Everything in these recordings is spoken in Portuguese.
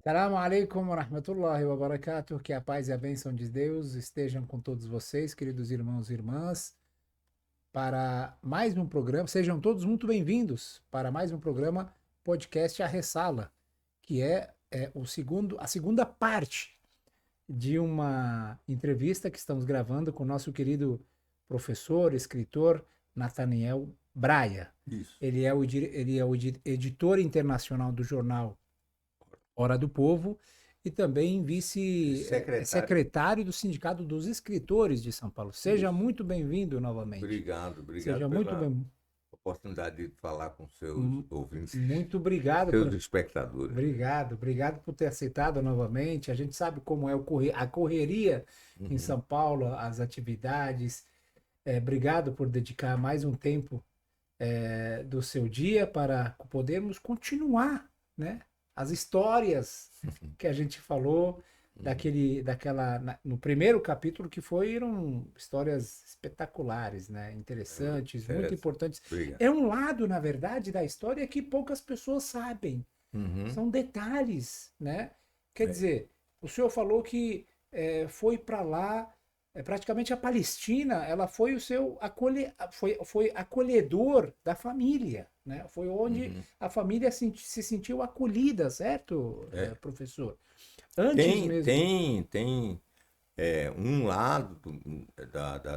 Assalamu alaikum wa rahmatullahi wa barakatuh. Que a paz e a bênção de Deus estejam com todos vocês, queridos irmãos e irmãs, para mais um programa. Sejam todos muito bem-vindos para mais um programa podcast A Ressala, que é a segunda parte de uma entrevista que estamos gravando com o nosso querido professor, escritor Nathaniel Braia. Isso. Ele é o editor internacional do jornal Hora do Povo e também vice-secretário do Sindicato dos Escritores de São Paulo. Seja Isso. muito bem-vindo novamente. Obrigado Seja muito pela bem. oportunidade de falar com seus ouvintes, Muito obrigado seus espectadores. obrigado por ter aceitado novamente. A gente sabe como é a correria em São Paulo, as atividades. Obrigado por dedicar mais um tempo do seu dia para podermos continuar, né, as histórias que a gente falou no primeiro capítulo, que foram histórias espetaculares, né, interessantes, muito importantes. Obrigado. É um lado, na verdade, da história que poucas pessoas sabem. São detalhes, né? Quer dizer, o senhor falou que foi para lá, praticamente a Palestina, ela foi o seu foi acolhedor da família, né? Foi onde a família se sentiu acolhida, certo, professor? Antes mesmo. Tem um lado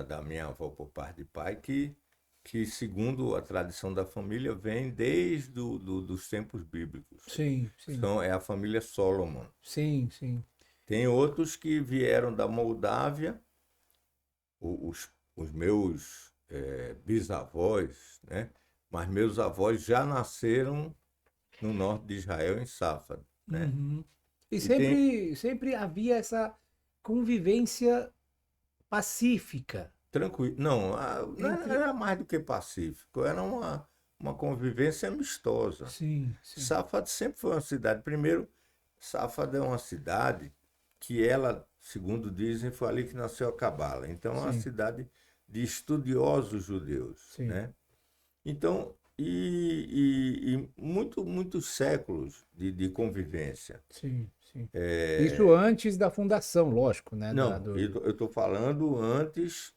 da minha avó por parte de pai que, segundo a tradição da família, vem desde dos tempos bíblicos. Sim, sim. Então, é a família Solomon. Sim, sim. Tem outros que vieram da Moldávia, os meus bisavós, né? Mas meus avós já nasceram no norte de Israel, em Safed, né? Uhum. E E tem, sempre havia essa convivência pacífica. tranquilo, não, não Entre... era mais do que pacífico, era uma convivência amistosa. Sim, sim. Safed sempre foi uma cidade. Primeiro, Safed é uma cidade que ela, segundo dizem, foi ali que nasceu a Cabala. Então, é uma Sim. cidade de estudiosos judeus, Sim. né? Então, muitos séculos de convivência. Sim, sim. Isso antes da fundação, lógico, né? Não, eu estou falando antes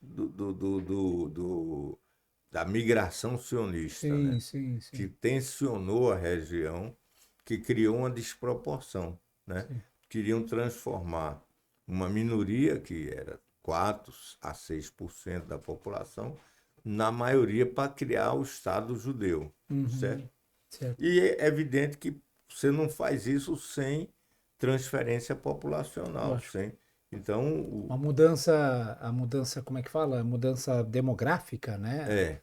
da migração sionista, Sim, né? sim, Que sim. tensionou a região, que criou uma desproporção, né? Sim. Queriam transformar uma minoria, que era 4 a 6% da população, na maioria para criar o Estado judeu, certo? Certo. E é evidente que você não faz isso sem transferência populacional, Lógico. Então, A mudança, como é que fala? A mudança demográfica, né? é,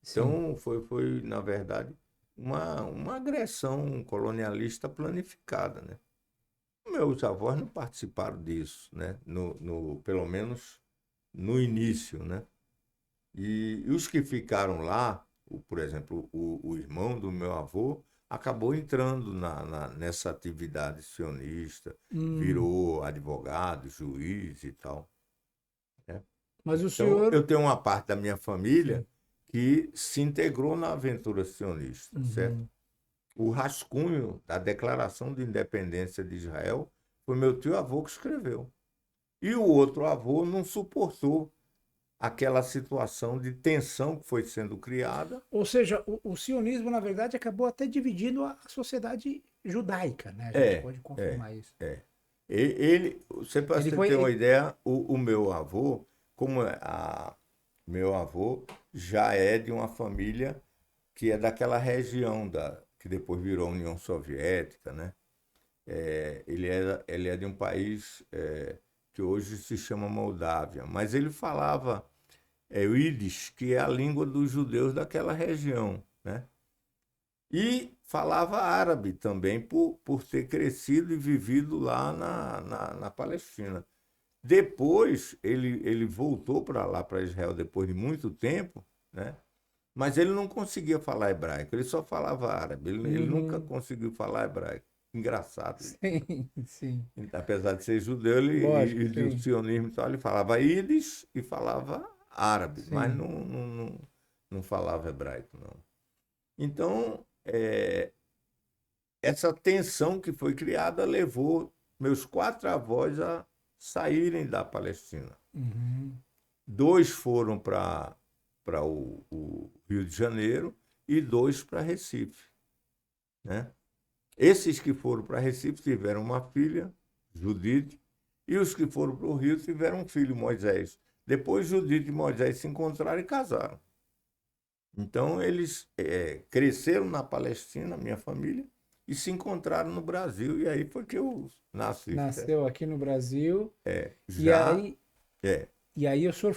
Sim. então foi na verdade uma agressão colonialista planificada, né? Meus avós não participaram disso, né? Pelo menos no início, né? E os que ficaram lá, por exemplo, o irmão do meu avô acabou entrando nessa atividade sionista, Hum. virou advogado, juiz e tal, né? Mas o Então, senhor. eu tenho uma parte da minha Sim. família que se integrou na aventura sionista, certo? Uhum. O rascunho da Declaração de Independência de Israel foi meu tio-avô que escreveu. E o outro avô não suportou aquela situação de tensão que foi sendo criada. Ou seja, o sionismo, na verdade, acabou até dividindo a sociedade judaica, né? A gente É, pode é, confirmar isso. é. Para Ele você ter uma foi. ideia, o meu avô, meu avô já é de uma família que é daquela região que depois virou União Soviética, né? Ele é de um país que hoje se chama Moldávia, mas ele falava o Yiddish, que é a língua dos judeus daquela região, né? E falava árabe também, por ter crescido e vivido lá na Palestina. Depois, ele voltou para lá, para Israel, depois de muito tempo, né? Mas ele não conseguia falar hebraico, ele só falava árabe, ele nunca Uhum. conseguiu falar hebraico. Engraçado isso. Sim, sim. Apesar de ser judeu Lógico, e do sim. sionismo, então ele falava ídis e falava árabe, mas Sim. não falava hebraico, não. Então, essa tensão que foi criada levou meus 4 avós a saírem da Palestina. Uhum. 2 foram para o Rio de Janeiro e 2 para Recife, né? Esses que foram para Recife tiveram uma filha, Judite, e os que foram para o Rio tiveram um filho, Moisés. Depois Judite e Moisés se encontraram e casaram. Então eles cresceram na Palestina, minha família, e se encontraram no Brasil. E aí foi que eu nasci. Certo? Nasceu aqui no Brasil. E Já aí, é, e aí o senhor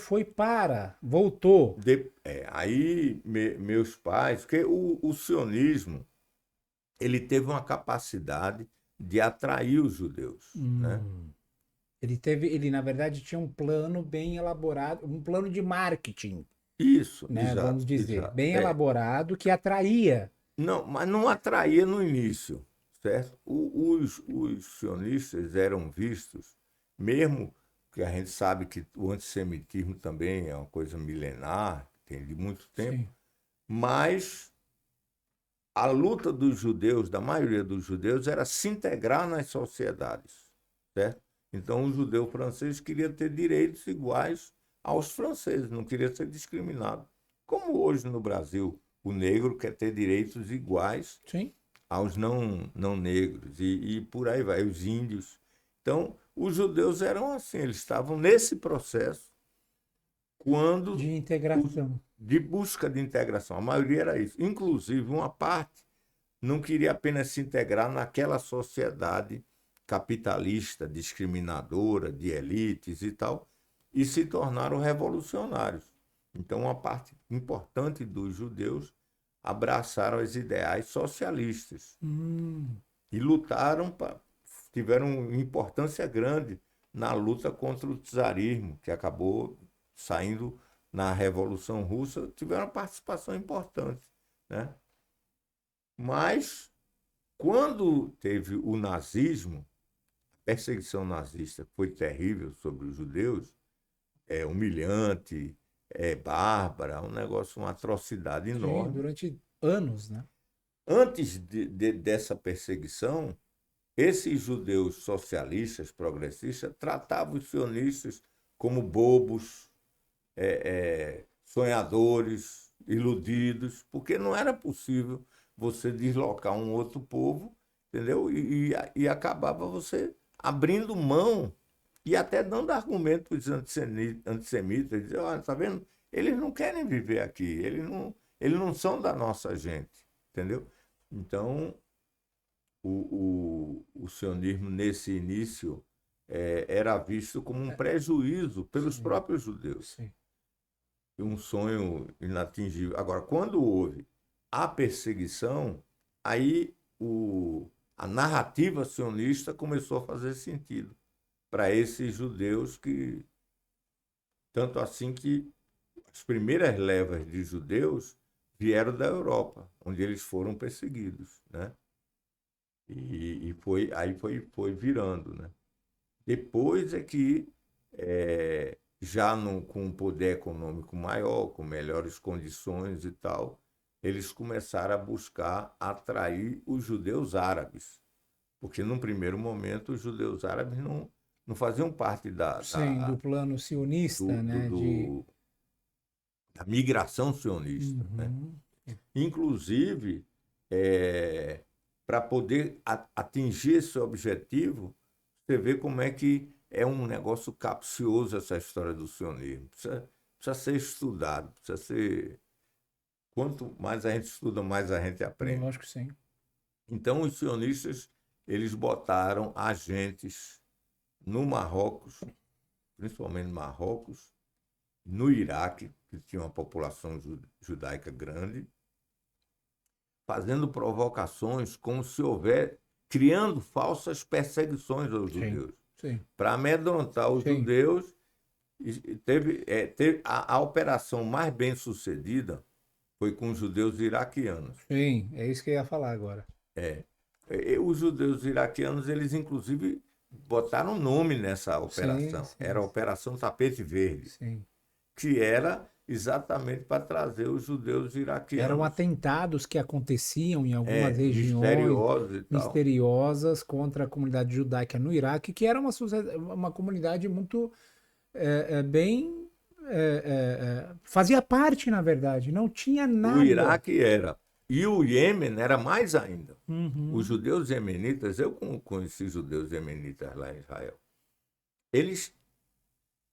voltou. aí meus pais, porque o sionismo ele teve uma capacidade de atrair os judeus, né? Ele na verdade tinha um plano bem elaborado, um plano de marketing, Isso, né? exato, Vamos dizer, exato. bem elaborado que atraía. Não, mas não atraía no início, certo? Os sionistas eram vistos, mesmo que a gente sabe que o antissemitismo também é uma coisa milenar, tem de muito tempo, Sim. mas a luta dos judeus, da maioria dos judeus, era se integrar nas sociedades, certo? Então o judeu francês queria ter direitos iguais aos franceses, não queria ser discriminado. Como hoje no Brasil, o negro quer ter direitos iguais Sim. aos não negros e por aí vai, os índios. Então, os judeus eram assim, eles estavam nesse processo quando De integração. de busca de integração. A maioria era isso. Inclusive, uma parte não queria apenas se integrar naquela sociedade capitalista, discriminadora, de elites e tal, e se tornaram revolucionários. Então, uma parte importante dos judeus abraçaram os ideais socialistas e lutaram, tiveram importância grande na luta contra o czarismo, que acabou saindo na Revolução Russa, tiveram uma participação importante, né? Mas, quando teve o nazismo, a perseguição nazista foi terrível sobre os judeus, humilhante, bárbara, um negócio, uma atrocidade Sim, enorme. durante anos, né? Antes dessa perseguição, esses judeus socialistas, progressistas, tratavam os sionistas como bobos, sonhadores, iludidos, porque não era possível você deslocar um outro povo, entendeu? E acabava você abrindo mão e até dando argumento para os antissemitas, dizer, olha, tá vendo? Eles não querem viver aqui, eles não são da nossa gente, entendeu? Então, o sionismo, nesse início, era visto como um prejuízo pelos Sim, próprios judeus, sim. um sonho inatingível. Agora, quando houve a perseguição, aí a narrativa sionista começou a fazer sentido para esses judeus que, tanto assim que as primeiras levas de judeus vieram da Europa, onde eles foram perseguidos, né? Aí foi virando, né? Depois é que, já com um poder econômico maior, com melhores condições e tal, eles começaram a buscar atrair os judeus árabes. Porque, num primeiro momento, os judeus árabes não faziam parte Sim, do plano sionista, do, do, né? do, da migração sionista, né? Uhum. Inclusive, para poder atingir esse objetivo, você vê como é que é um negócio capcioso essa história do sionismo. Precisa ser estudado, precisa ser. Quanto mais a gente estuda, mais a gente aprende. Lógico que sim. Então, os sionistas, eles botaram agentes no Marrocos, principalmente no Marrocos, no Iraque, que tinha uma população judaica grande, fazendo provocações como se houver, criando falsas perseguições aos Sim, judeus, sim, para amedrontar os sim. judeus. E teve a operação mais bem sucedida foi com os judeus iraquianos. Sim, é isso que eu ia falar agora. Os judeus iraquianos, eles inclusive botaram nome nessa Sim, operação. sim, Era a Operação Tapete Verde, sim. que era exatamente para trazer os judeus Eram iraquianos. atentados que aconteciam em algumas regiões Misteriosos e tal. misteriosas contra a comunidade judaica no Iraque, que era uma comunidade muito bem fazia parte, na verdade, não tinha O nada. Iraque era. E o Iêmen era mais ainda. Os Uhum. judeus iemenitas, eu conheci judeus iemenitas lá em Israel, eles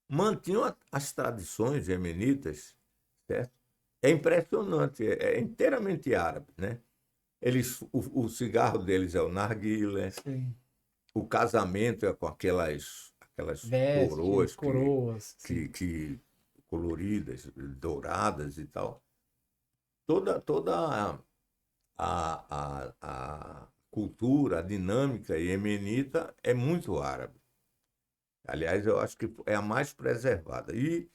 mantinham as tradições iemenitas, certo? É impressionante, é inteiramente árabe, né? O cigarro deles é o narguilé, Sim. o casamento é com aquelas Vestes, coroas coroas, sim. que coloridas, douradas e tal. Toda a cultura, a dinâmica iemenita é muito árabe. Aliás, eu acho que é a mais preservada. E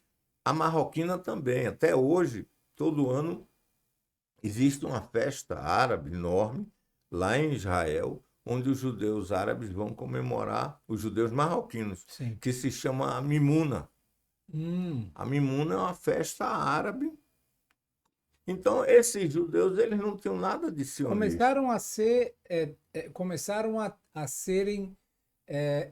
a marroquina também. Até hoje, todo ano, existe uma festa árabe enorme lá em Israel, onde os judeus árabes vão comemorar os judeus marroquinos, Sim. que se chama a Mimuna. Hum. A Mimuna é uma festa árabe. Então, esses judeus, eles não tinham nada de sionista. Começaram a ser, começaram a serem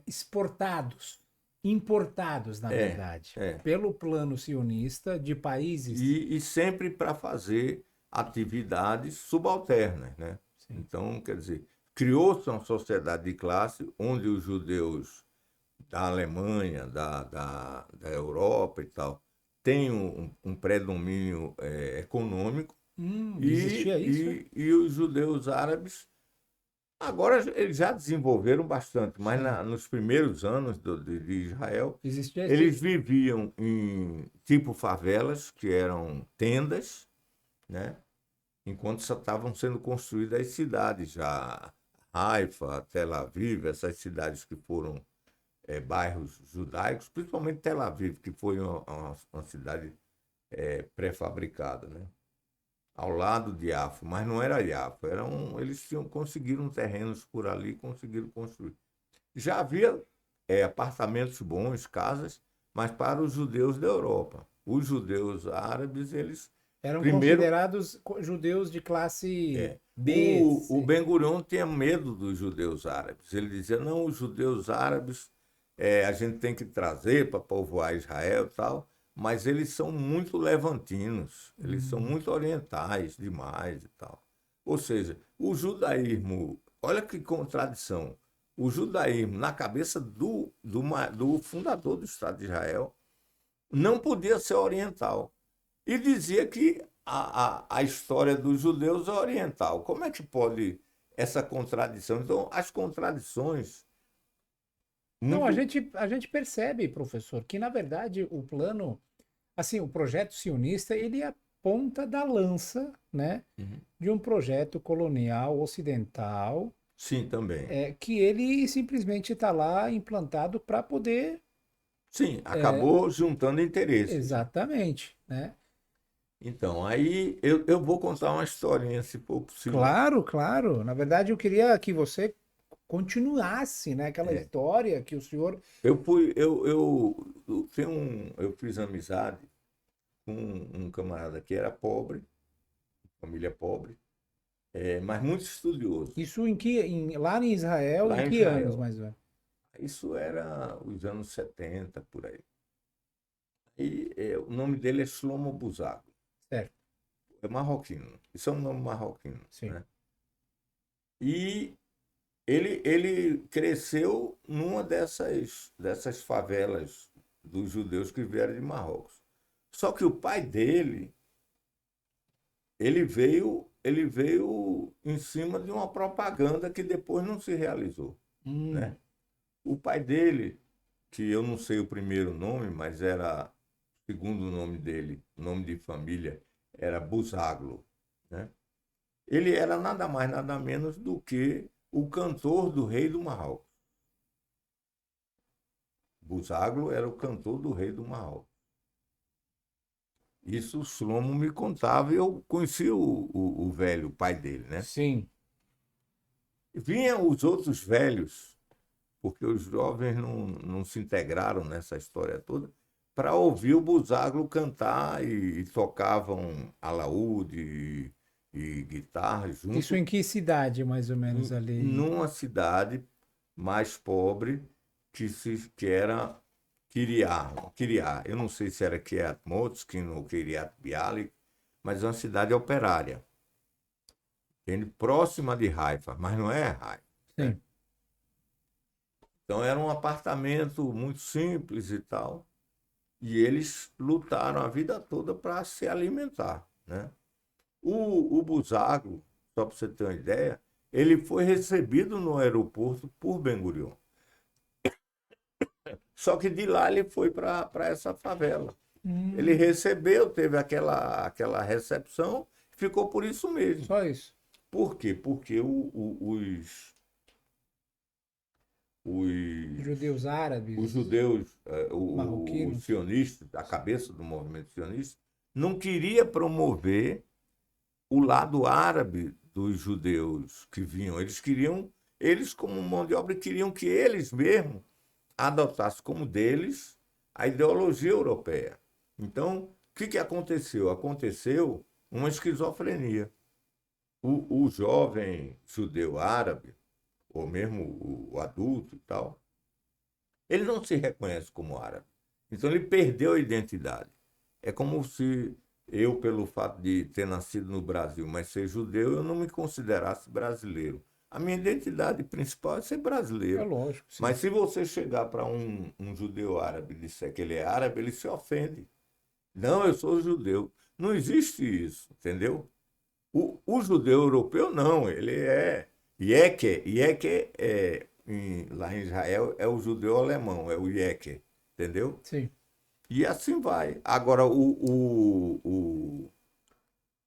exportados, importados, na É, verdade, é. pelo plano sionista de países. E sempre para fazer atividades subalternas, né? Sim. Então, quer dizer, criou-se uma sociedade de classe onde os judeus da Alemanha, da Europa e tal, têm um predomínio econômico Existia isso? e os judeus árabes, agora eles já desenvolveram bastante, mas Sim. nos primeiros anos de Israel, Existia esse. eles viviam em tipo favelas, que eram tendas, né? Enquanto só estavam sendo construídas as cidades já. Haifa, Tel Aviv, essas cidades que foram bairros judaicos, principalmente Tel Aviv, que foi uma cidade pré-fabricada, né? Ao lado de Yafo, mas não era Yafo, eles conseguiram terrenos por ali, conseguiram construir. Já havia apartamentos bons, casas, mas para os judeus da Europa. Os judeus árabes, eles Eram primeiro considerados judeus de classe B, o C. Ben-Gurion tinha medo dos judeus árabes. Ele dizia, não, os judeus árabes a gente tem que trazer para povoar Israel e tal, mas eles são muito levantinos, eles são muito orientais demais e tal. Ou seja, o judaísmo, olha que contradição, o judaísmo, na cabeça do fundador do Estado de Israel, não podia ser oriental. E dizia que a história dos judeus é oriental. Como é que pode essa contradição? Então, as contradições Não, muito. a gente percebe, professor, que na verdade o plano, assim, o projeto sionista, ele é a ponta da lança, né, Uhum. de um projeto colonial ocidental, Sim, também. que ele simplesmente está lá implantado para poder, Sim, acabou juntando interesses, né? exatamente, né? Então, aí eu vou contar uma historinha, se for possível. Claro, claro. Na verdade, eu queria que você continuasse, né, aquela É, história que o senhor. eu fiz amizade com um camarada que era pobre, família pobre, mas muito estudioso, Isso lá em Israel, em lá em que anos, Israel. mais ou menos? Isso era os anos 70 por aí. E o nome dele é Shlomo Buzago. Certo, É marroquino. Isso é um nome marroquino, sim. né? E ele cresceu numa dessas favelas dos judeus que vieram de Marrocos. Só que o pai dele, ele veio em cima de uma propaganda que depois não se realizou, Hum, né? O pai dele, que eu não sei o primeiro nome, mas era segundo o nome dele, nome de família, era Buzaglo, né? Ele era nada mais, nada menos do que o cantor do rei do Marrocos. Buzaglo era o cantor do rei do Marrocos. Isso o Shlomo me contava e eu conheci o velho, o pai dele, né? sim. Vinham os outros velhos, porque os jovens não se integraram nessa história toda, para ouvir o Buzágulo cantar e tocavam alaúde e guitarra Isso junto em que cidade, mais ou menos, ali? numa cidade mais pobre que era Kiriá. Eu não sei se era Kiryat Motzkin ou Kiryat Bialik, mas é uma cidade operária, próxima de Haifa, mas não é Haifa, né? Sim. Então era um apartamento muito simples e tal, e eles lutaram a vida toda para se alimentar, né? O Buzago, só para você ter uma ideia, ele foi recebido no aeroporto por Ben-Gurion. Só que de lá ele foi para essa favela. Ele recebeu, teve aquela recepção, ficou por isso mesmo. Só isso. Por quê? Porque Judeus os árabes, judeus, os marroquinos. sionistas, a cabeça do movimento sionista, não queria promover o lado árabe dos judeus que vinham. Eles queriam, eles como mão de obra, queriam que eles mesmos adotassem como deles a ideologia europeia. Então, o que aconteceu? Aconteceu uma esquizofrenia. O jovem judeu árabe, ou mesmo o adulto e tal, ele não se reconhece como árabe. Então ele perdeu a identidade. É como se eu, pelo fato de ter nascido no Brasil, mas ser judeu, eu não me considerasse brasileiro. A minha identidade principal é ser É brasileiro. lógico, sim. Mas se você chegar para um judeu árabe e disser que ele é árabe, ele se ofende. Não, eu sou judeu. Não existe isso, entendeu? O judeu europeu, não, ele é Yeque. Yeque lá em Israel é o judeu alemão, é o Yeque, entendeu? Sim. E assim vai. Agora,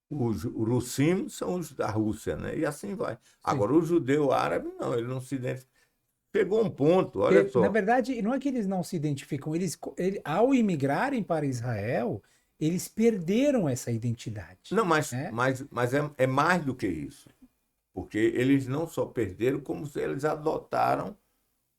os Russim são os da Rússia, né? E assim vai. Sim. Agora, o judeu árabe, não, ele não se identifica. Chegou um ponto, olha Na só. verdade, não é que eles não se identificam, ao imigrarem para Israel, eles perderam essa identidade, Não, mas, né? mas, mas é mais do que isso. Porque eles não só perderam, como eles adotaram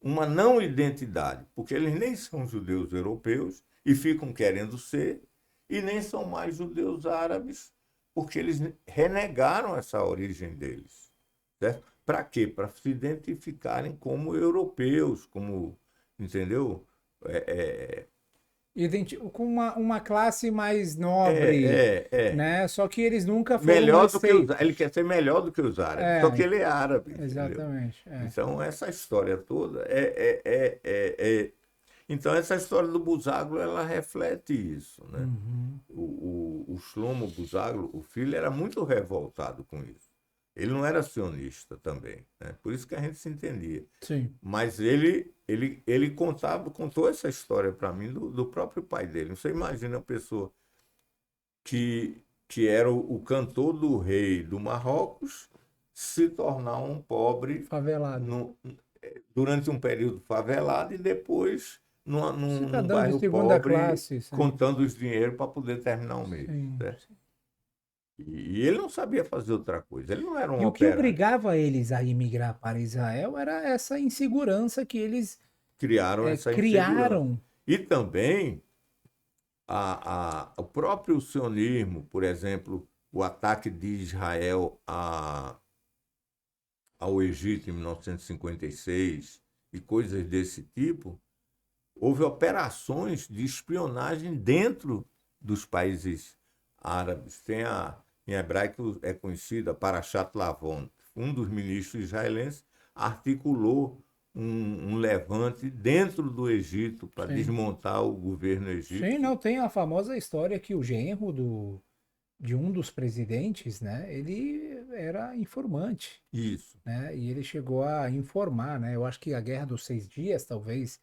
uma não identidade. Porque eles nem são judeus europeus e ficam querendo ser, e nem são mais judeus árabes, porque eles renegaram essa origem deles. Certo? Para quê? Para se identificarem como europeus, como, entendeu? É, Com uma classe mais é, nobre, é, é, é. né? Só que eles nunca foram Melhor do que os, ele aceitos. quer ser melhor do que os árabes, só que É, ele é árabe, entendeu? exatamente. É. Então essa história toda então essa história do Buzaglio ela reflete isso, né? Uhum. O Shlomo Buzaglio, o filho, era muito revoltado com isso. Ele não era sionista também, né? Por isso que a gente se entendia. Sim. Mas ele contou essa história para mim do próprio pai dele. Você imagina a pessoa que, que era o cantor do rei do Marrocos se tornar um pobre Favelado. durante um período favelado e depois num Cidadão de bairro segunda pobre classe, sim. contando os dinheiros para poder terminar o mês. Sim. Certo? E ele não sabia fazer outra coisa. Ele não era um E o que operário. obrigava eles a imigrar para Israel era essa insegurança que eles Criaram essa insegurança. criaram. E também o próprio sionismo, por exemplo, o ataque de Israel ao Egito em 1956 e coisas desse tipo, houve operações de espionagem dentro dos países árabes. Em hebraico é conhecida Parashat Lavon. Um dos ministros israelenses articulou um levante dentro do Egito para Sim. desmontar o governo Sim, egípcio. não tem a famosa história que o genro de um dos presidentes, né? Ele era informante, Isso. né? E ele chegou a informar, né? Eu acho que a Guerra dos 6 Dias, talvez,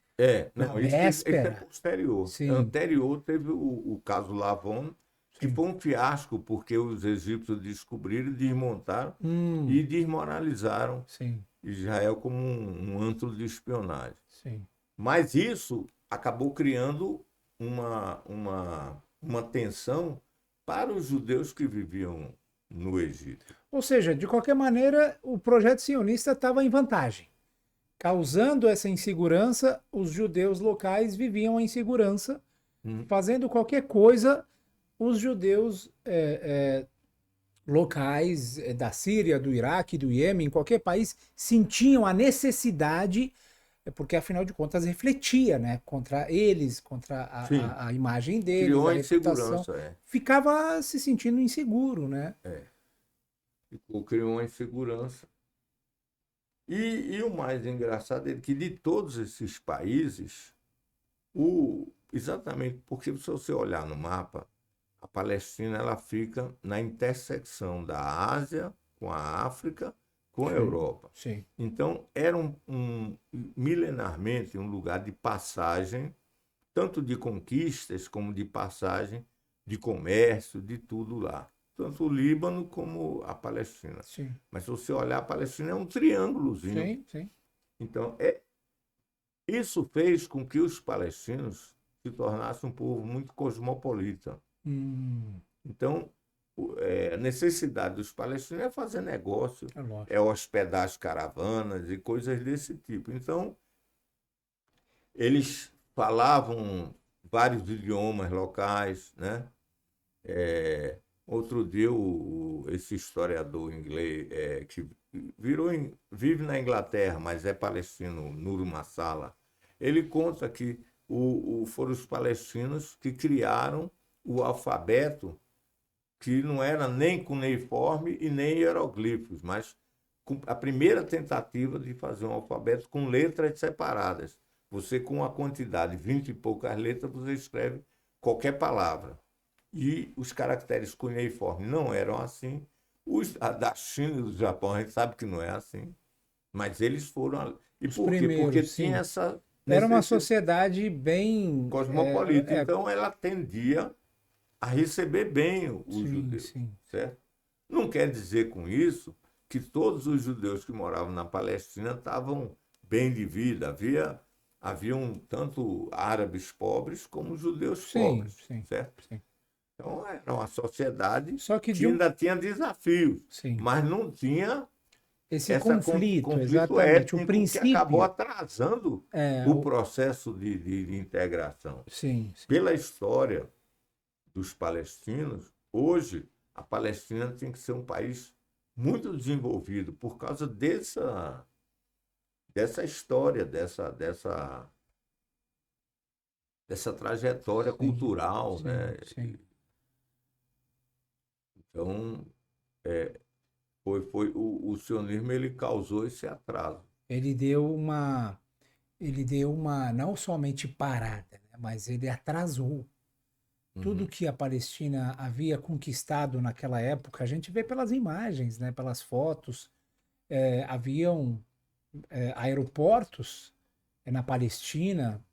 na Não, isso é véspera. posterior. Sim, Anterior teve o caso Lavon, que sim. foi um fiasco, porque os egípcios descobriram, desmontaram e desmoralizaram Sim, Israel como um antro de espionagem. sim. Mas isso acabou criando uma tensão para os judeus que viviam no Egito. Ou seja, de qualquer maneira, o projeto sionista estava em vantagem. Causando essa insegurança, os judeus locais viviam a insegurança fazendo qualquer coisa, os judeus locais da Síria, do Iraque, do Iêmen, em qualquer país, sentiam a necessidade, porque afinal de contas refletia, né, contra eles, contra Sim. a imagem deles, Criou a a reputação. insegurança, Ficava se sentindo inseguro, né? Criou uma insegurança. E o mais engraçado é que de todos esses países, exatamente porque se você olhar no mapa, a Palestina ela fica na intersecção da Ásia com a África, com a Sim, Europa. sim. Então, era milenarmente um lugar de passagem, tanto de conquistas como de passagem de comércio, de tudo lá. Tanto o Líbano como a Palestina. Sim. Mas se você olhar, a Palestina é um triângulozinho. Sim, sim. Então, isso fez com que os palestinos se tornassem um povo muito cosmopolita. Então, a necessidade dos palestinos é fazer negócio, lógico. é hospedar as caravanas e coisas desse tipo. Então, eles falavam vários idiomas locais, né? Outro dia, esse historiador inglês que vive na Inglaterra, mas é palestino, Nuru Massala, ele conta que foram os palestinos que criaram o alfabeto, que não era nem cuneiforme e nem hieroglifos, mas a primeira tentativa de fazer um alfabeto com letras separadas. Você, com uma quantidade de 20 e poucas letras, você escreve qualquer palavra. E os caracteres cuneiformes não eram assim. A da China e do Japão, a gente sabe que não é assim. Mas eles foram. E Os por quê? Porque primeiros, tinha sim. essa Era uma necessidade sociedade bem. cosmopolita. Então, ela tendia a receber bem os Sim, judeus. sim. Certo? Não quer dizer com isso que todos os judeus que moravam na Palestina estavam bem de vida. Haviam tanto árabes pobres como judeus Sim, pobres. sim, Certo? sim. Então, era uma sociedade Só que que ainda tinha desafios, Sim. mas não tinha Esse esse conflito, conflito exatamente. O étnico que acabou princípio. atrasando É, o processo de integração. sim, sim. Pela história dos palestinos, hoje a Palestina tem que ser um país muito desenvolvido por causa dessa história, dessa trajetória Sim, cultural, sim, né? sim. Então, o sionismo ele causou esse atraso. Ele deu uma. Ele deu uma. Não somente parada, né, mas ele atrasou. Tudo que a Palestina havia conquistado naquela época, a gente vê pelas imagens, né, pelas fotos, haviam aeroportos na Palestina,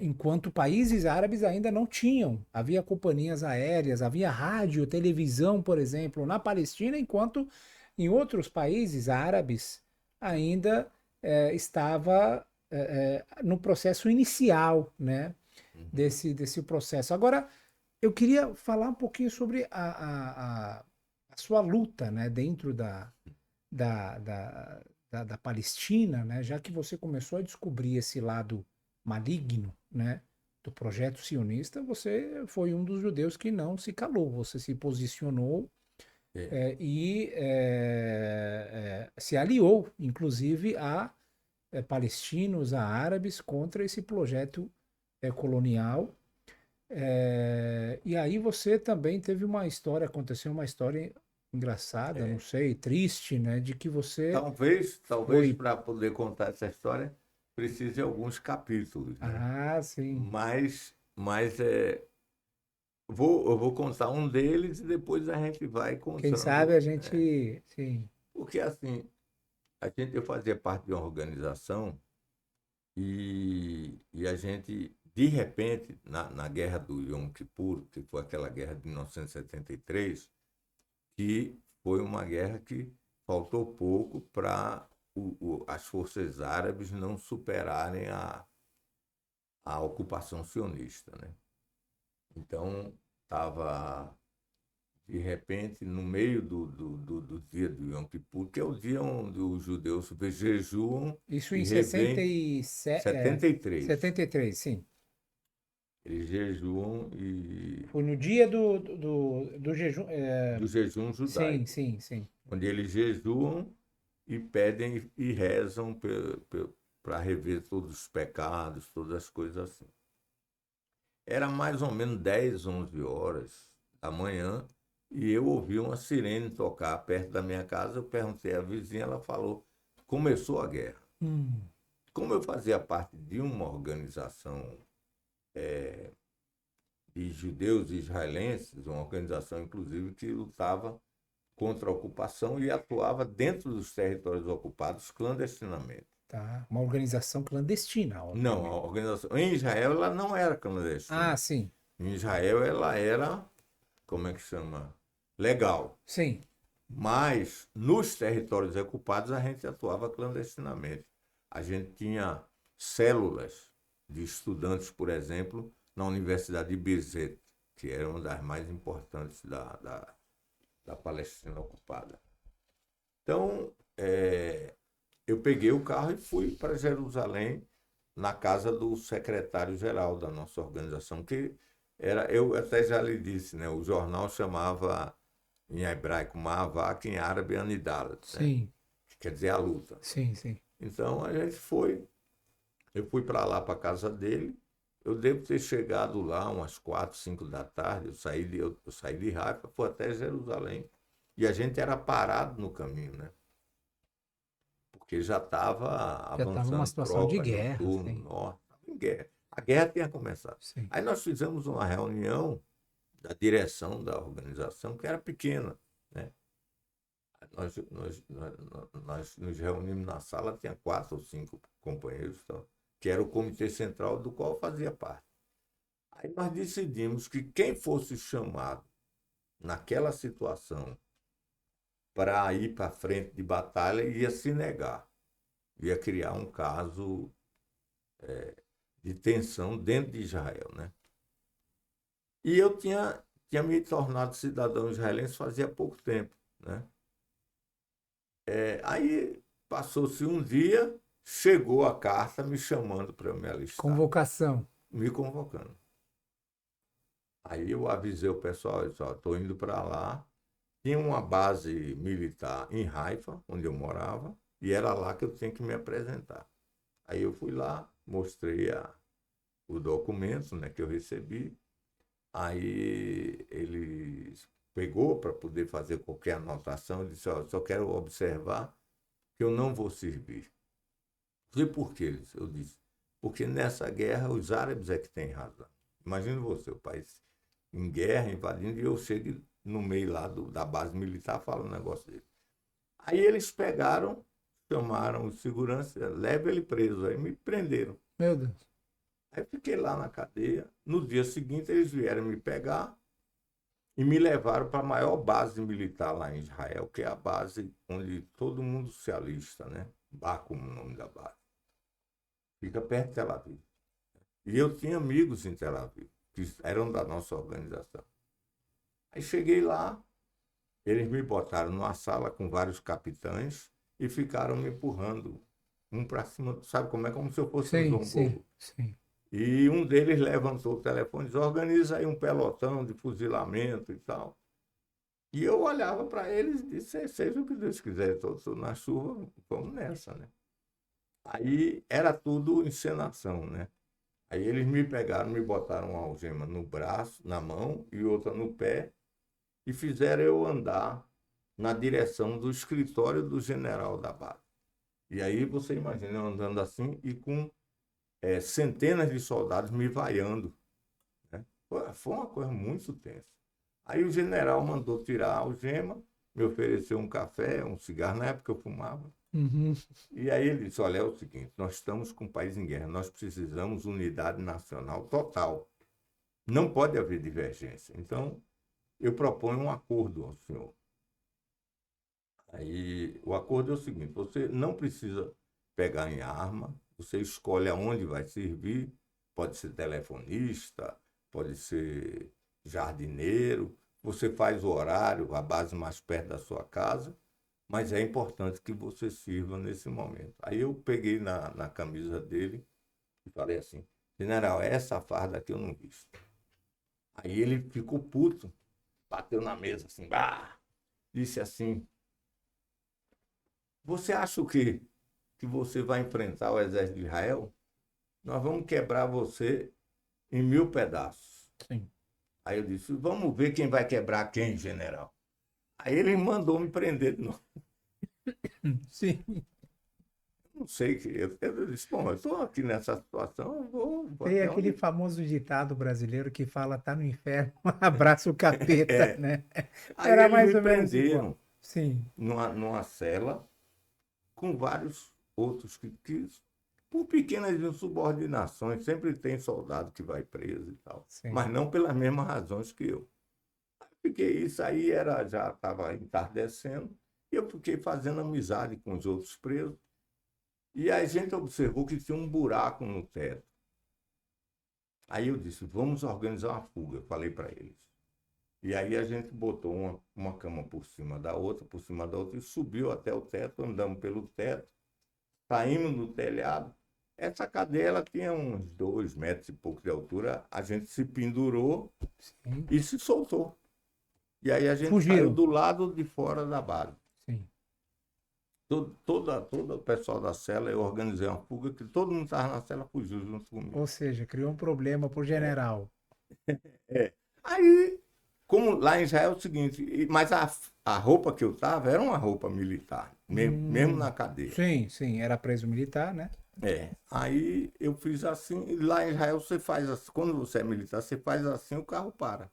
enquanto países árabes ainda não tinham. Havia companhias aéreas, havia rádio, televisão, por exemplo, na Palestina, enquanto em outros países árabes ainda estava no processo inicial, né, desse processo. Agora, eu queria falar um pouquinho sobre a sua luta, né, dentro da, da, da Palestina, né, já que você começou a descobrir esse lado maligno, né, do projeto sionista, você foi um dos judeus que não se calou, você se posicionou É. e se aliou, inclusive, a palestinos, a árabes, contra esse projeto colonial. E aí você também teve uma história, aconteceu uma história engraçada, não sei, triste, né, de que você Talvez foi. para poder contar essa história precise de alguns capítulos, né? Ah, sim. Mas eu vou contar um deles e depois a gente vai Quem sabe a contando, né? gente, sim. Porque assim, eu fazia parte de uma organização e a gente, de repente, na guerra do Yom Kippur, que foi aquela guerra de 1973, que foi uma guerra que faltou pouco para as forças árabes não superarem a ocupação sionista, né? Então, estava, de repente, no meio do dia do Yom Kippur, que é o dia onde os judeus jejuam Isso e em revêem 67, 73. 73, sim. Eles jejuam e Foi no dia do jejum. do jejum Sim, judaico, sim, sim. onde eles jejuam e pedem e rezam para rever todos os pecados, todas as coisas assim. Era mais ou menos 10, 11 horas da manhã e eu ouvi uma sirene tocar perto da minha casa. Eu perguntei à vizinha, ela falou: começou a guerra. Hum, Como eu fazia parte de uma organização de judeus e israelenses, uma organização inclusive que lutava contra a ocupação e atuava dentro dos territórios ocupados clandestinamente. tá. Uma organização clandestina, Não, a obviamente. organização em Israel ela não era Ah, clandestina. sim, Em Israel ela era, como é que chama? Legal. sim. Mas nos territórios ocupados a gente atuava clandestinamente. A gente tinha células de estudantes, por exemplo, na Universidade de Birzeit, que era uma das mais importantes da Palestina ocupada. Então, eu peguei o carro e fui para Jerusalém, na casa do secretário-geral da nossa organização, que era, eu até já lhe disse, né, o jornal chamava em hebraico Maavak, em árabe Anidalat, né, Sim, que quer dizer a luta. sim, sim. Então a gente foi, eu fui para lá, para a casa dele, eu devo ter chegado lá umas 4, 5 da tarde, eu saí de Haifa, fui até Jerusalém, e a gente era parado no caminho, né? Porque já estava Já estava uma avançando situação de tropas no guerra, sul, no sim. norte, estava em guerra. A guerra tinha começado. Sim. Aí nós fizemos uma reunião da direção da organização, que era pequena, né? Nós nos reunimos na sala, tinha 4 ou 5 companheiros, que era o comitê central do qual eu fazia parte. Aí nós decidimos que quem fosse chamado naquela situação para ir para frente de batalha ia se negar, ia criar um caso de tensão dentro de Israel, né? E eu tinha me tornado cidadão israelense fazia pouco tempo, né? Aí passou-se um dia, chegou a carta me chamando para eu me alistar, Convocação. me convocando. Aí eu avisei o pessoal, eu disse, estou indo para lá. Tinha uma base militar em Haifa, onde eu morava, e era lá que eu tinha que me apresentar. Aí eu fui lá, mostrei o documento, né, que eu recebi. Aí ele pegou para poder fazer qualquer anotação e disse, só quero observar que eu não vou servir. E por quê? Eu disse, porque nessa guerra os árabes é que têm razão. Imagina você, o país em guerra, invadindo, e eu chego no meio lá da base militar falando um negócio dele. Aí eles pegaram, chamaram o segurança, leva ele preso, aí me prenderam. Meu Deus. Aí fiquei lá na cadeia. No dia seguinte eles vieram me pegar e me levaram para a maior base militar lá em Israel, que é a base onde todo mundo se alista, né? Bakum, o nome da base. Fica perto de Tel Aviv. E eu tinha amigos em Tel Aviv, que eram da nossa organização. Aí cheguei lá, eles me botaram numa sala com vários capitães e ficaram me empurrando um para cima, sabe como é? Como se eu fosse um Sim, João sim, Bobo. sim. E um deles levantou o telefone e disse, organiza aí um pelotão de fuzilamento e tal. E eu olhava para eles e disse, seja o que Deus quiser, estou na chuva, vamos nessa, né? Aí era tudo encenação, né? Aí eles me pegaram, me botaram uma algema no braço, na mão e outra no pé e fizeram eu andar na direção do escritório do general da base. E aí você imagina eu andando assim e com centenas de soldados me vaiando, né? Foi uma coisa muito tensa. Aí o general mandou tirar a algema, me ofereceu um café, um cigarro, na época eu fumava. Uhum. E aí ele disse, olha, é o seguinte, nós estamos com o país em guerra, nós precisamos unidade nacional total. Não pode haver divergência. Então, eu proponho um acordo ao senhor. Aí, o acordo é o seguinte, você não precisa pegar em arma, você escolhe aonde vai servir, pode ser telefonista, pode ser jardineiro, você faz o horário, a base mais perto da sua casa, mas é importante que você sirva nesse momento. Aí eu peguei na camisa dele e falei assim, General, essa farda aqui eu não visto. Aí ele ficou puto, bateu na mesa assim, bah, disse assim, você acha o quê? Que você vai enfrentar o exército de Israel? Nós vamos quebrar você em 1000 pedaços. Sim. Aí eu disse, vamos ver quem vai quebrar quem, general. Aí ele mandou me prender de novo. Sim. Não sei, eu disse, bom, eu estou aqui nessa situação, eu vou Tem até aquele onde... famoso ditado brasileiro que fala, tá no inferno, abraça o capeta, É. né? Aí Era eles mais me ou menos igual. prenderam Sim, numa cela com vários outros que por pequenas insubordinações, sempre tem soldado que vai preso e tal, sim. mas não pelas mesmas razões que eu. Fiquei, isso aí já estava entardecendo, e eu fiquei fazendo amizade com os outros presos, e a gente observou que tinha um buraco no teto. Aí eu disse, vamos organizar uma fuga, falei para eles. E aí a gente botou uma cama por cima da outra, e subiu até o teto, andamos pelo teto, saímos do telhado. Essa cadeia ela tinha uns 2 metros e pouco de altura, a gente se pendurou Sim. e se soltou. E aí a gente saiu Fugiram. do lado de fora da base. Sim. Todo o pessoal da cela, eu organizei uma fuga, que todo mundo estava na cela, fugiu junto comigo. Ou seja, criou um problema pro general. É. Aí, como lá em Israel é o seguinte, mas a roupa que eu estava era uma roupa militar, mesmo na cadeia. Sim, sim, era preso militar, né? É. Aí eu fiz assim, e lá em Israel você faz assim, quando você é militar, você faz assim, o carro para.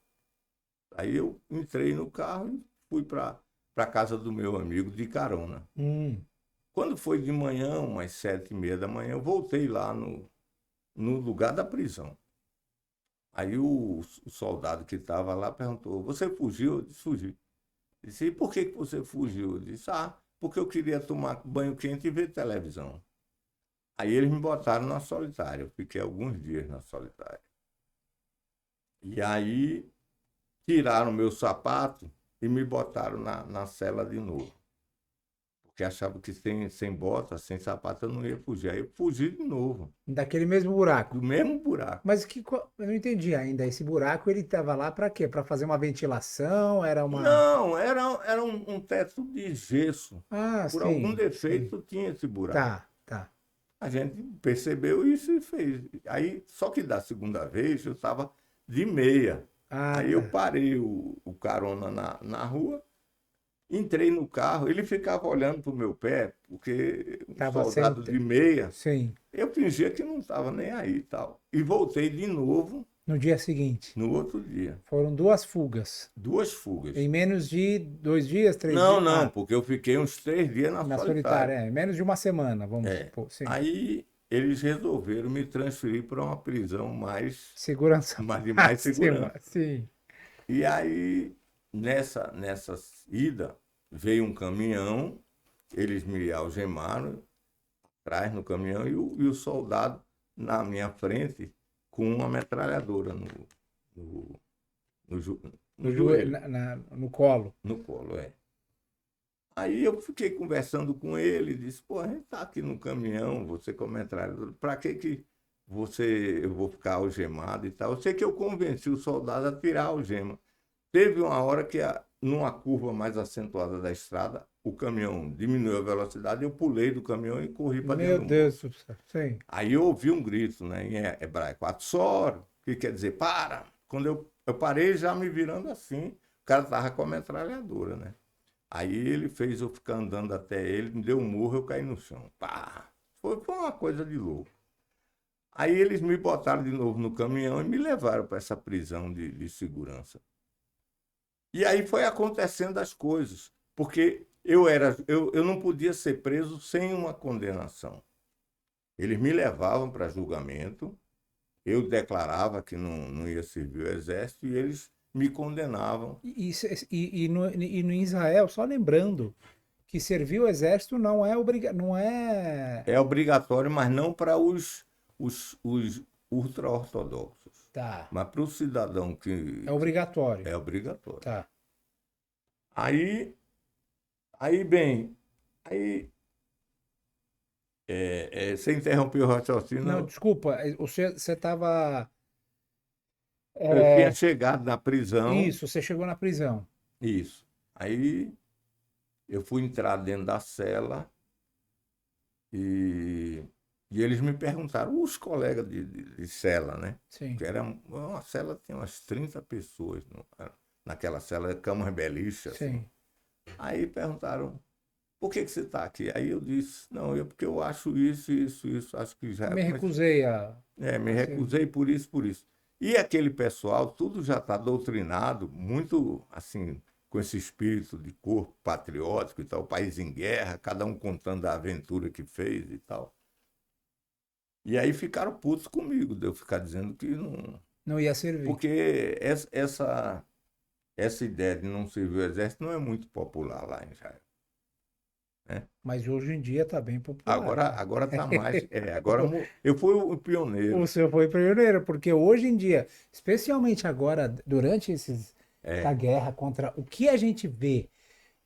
Aí eu entrei no carro e fui para a casa do meu amigo de carona. Hum, Quando foi de manhã, umas 7h30 da manhã, eu voltei lá no lugar da prisão. Aí o soldado que estava lá perguntou, você fugiu? Eu disse, fugi. Disse, e por que você fugiu? Eu disse, porque eu queria tomar banho quente e ver televisão. Aí eles me botaram na solitária, eu fiquei alguns dias na solitária. E aí tiraram meu sapato e me botaram na cela de novo. Porque achavam que sem bota, sem sapato, eu não ia fugir. Aí eu fugi de novo, daquele mesmo buraco. do mesmo buraco. Mas eu não entendi ainda. Esse buraco ele tava lá para quê? Para fazer uma ventilação? Era uma. Não, era um teto de gesso. Ah, Por algum sim, sim. defeito tinha esse buraco. Tá, tá. A gente percebeu isso e fez. Aí, só que da segunda vez eu estava de meia. Ah, Aí eu tá. parei o carona na rua, entrei no carro, ele ficava olhando para o meu pé, porque o Tava sem. soldado de meia, Sim. eu fingia que não estava nem aí e tal. E voltei de novo No dia seguinte. no outro dia. Foram duas fugas. 2 fugas. Em menos de 2 dias, 3 dias? Não, não, Ah, porque eu fiquei uns 3 dias na na solitária, solitária. é. Menos de uma semana, vamos É. supor. Sim. Aí eles resolveram me transferir para uma prisão Segurança de mais máxima. segurança. Sim. E aí, nessa ida, veio um caminhão, eles me algemaram atrás no caminhão e o soldado na minha frente com uma metralhadora no, no, jo- No no joelho, joelho, no colo. no colo, é. Aí eu fiquei conversando com ele, disse, pô, a gente tá aqui no caminhão, você com a metralhadora, pra que eu vou ficar algemado e tal? Eu sei que eu convenci o soldado a tirar a algema. Teve uma hora que, numa curva mais acentuada da estrada, o caminhão diminuiu a velocidade, eu pulei do caminhão e corri para Meu dentro do morro. Deus do céu. Sim. Aí eu ouvi um grito, né, em hebraico, Atzor, que quer dizer, para. Quando eu parei, já me virando assim, o cara tava com a metralhadora, né? Aí ele fez eu ficar andando até ele, me deu um murro, eu caí no chão. Pá! Foi uma coisa de louco. Aí eles me botaram de novo no caminhão e me levaram para essa prisão de segurança. E aí foi acontecendo as coisas, porque eu não podia ser preso sem uma condenação. Eles me levavam para julgamento, eu declarava que não ia servir o exército e eles me condenavam. E no Israel, só lembrando que servir o exército não é obrigado, não é. É obrigatório, mas não para os ultra-ortodoxos. Tá. Mas para o cidadão É obrigatório. é obrigatório. Tá. Aí, bem, aí Você interrompeu o Não, raciocínio. desculpa, você estava. Eu tinha chegado na prisão, Isso, você chegou na prisão. isso. Aí eu fui entrar dentro da cela e, e eles me perguntaram, os colegas de cela, né? Sim, Que era uma cela, tinha umas 30 pessoas naquela cela, camas beliche, assim. sim. Aí perguntaram, por que você está aqui? Aí eu disse, não, porque eu acho isso, isso, isso, acho que já Me comecei. recusei a Me servir. recusei por isso, por isso. E aquele pessoal, tudo já está doutrinado, muito assim, com esse espírito de corpo patriótico e tal, o país em guerra, cada um contando a aventura que fez e tal. E aí ficaram putos comigo, de eu ficar dizendo que não. Não ia servir. Porque essa ideia de não servir o exército não é muito popular lá em Israel. Né? Mas hoje em dia está bem popular, né? Agora tá mais. Eu fui o O pioneiro. senhor foi pioneiro, porque hoje em dia, especialmente agora, durante essa É, guerra contra o que a gente vê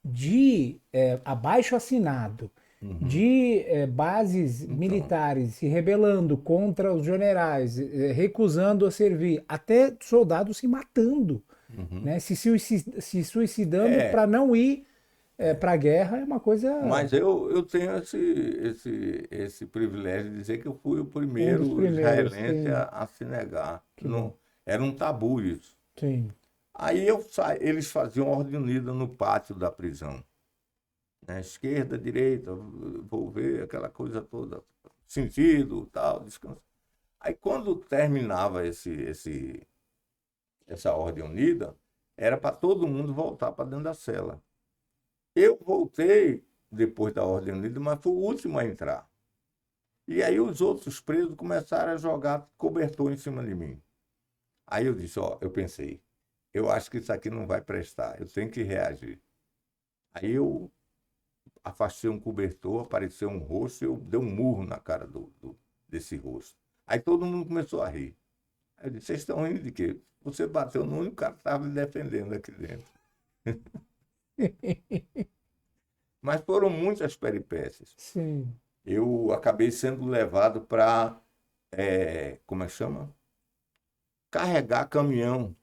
de abaixo assinado, uhum, de bases então, militares se rebelando contra os generais, recusando a servir, até soldados se matando, uhum. né? Se suicidando É, para não ir para a guerra, é uma coisa mas eu tenho esse privilégio de dizer que eu fui o um dos primeiro primeiros. israelense Sim, a se negar. que bom. Não, era um tabu isso. Sim. Aí eles faziam ordem unida no pátio da prisão. Né? Esquerda, direita, vou ver, aquela coisa toda. Sentido, tal, descanso. Aí quando terminava essa ordem unida, era para todo mundo voltar para dentro da cela. Eu voltei depois da ordem unida, mas fui o último a entrar. E aí os outros presos começaram a jogar cobertor em cima de mim. Aí eu disse, ó, eu pensei, eu acho que isso aqui não vai prestar, eu tenho que reagir. Aí eu afastei um cobertor, apareceu um rosto, eu dei um murro na cara desse rosto. Aí todo mundo começou a rir. Aí eu disse, vocês estão rindo de quê? Você bateu no único cara que estava me defendendo aqui dentro. Mas foram muitas peripécias. Sim. Eu acabei sendo levado para, como é que chama? Carregar caminhão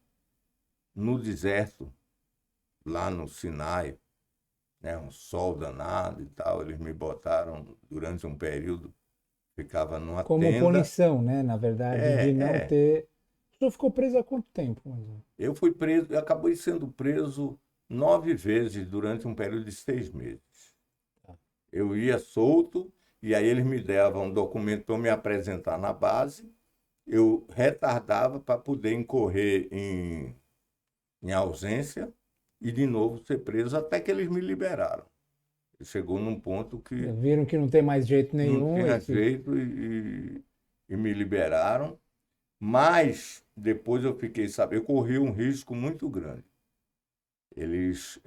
no deserto, lá no Sinai, né? Um sol danado e tal. Eles me botaram durante um período, ficava numa Como tenda. punição, né? Na verdade, de não É. ter. O senhor ficou preso há quanto tempo? Mais ou menos? Eu fui preso, eu acabei sendo preso 9 vezes durante um período de 6 meses. Eu ia solto e aí eles me davam um documento para eu me apresentar na base. Eu retardava para poder incorrer em ausência e de novo ser preso até que eles me liberaram. Chegou num ponto que Viram que não tem mais jeito não nenhum e tinha que. jeito e me liberaram. Mas depois eu fiquei sabendo, eu corri um risco muito grande. Eles,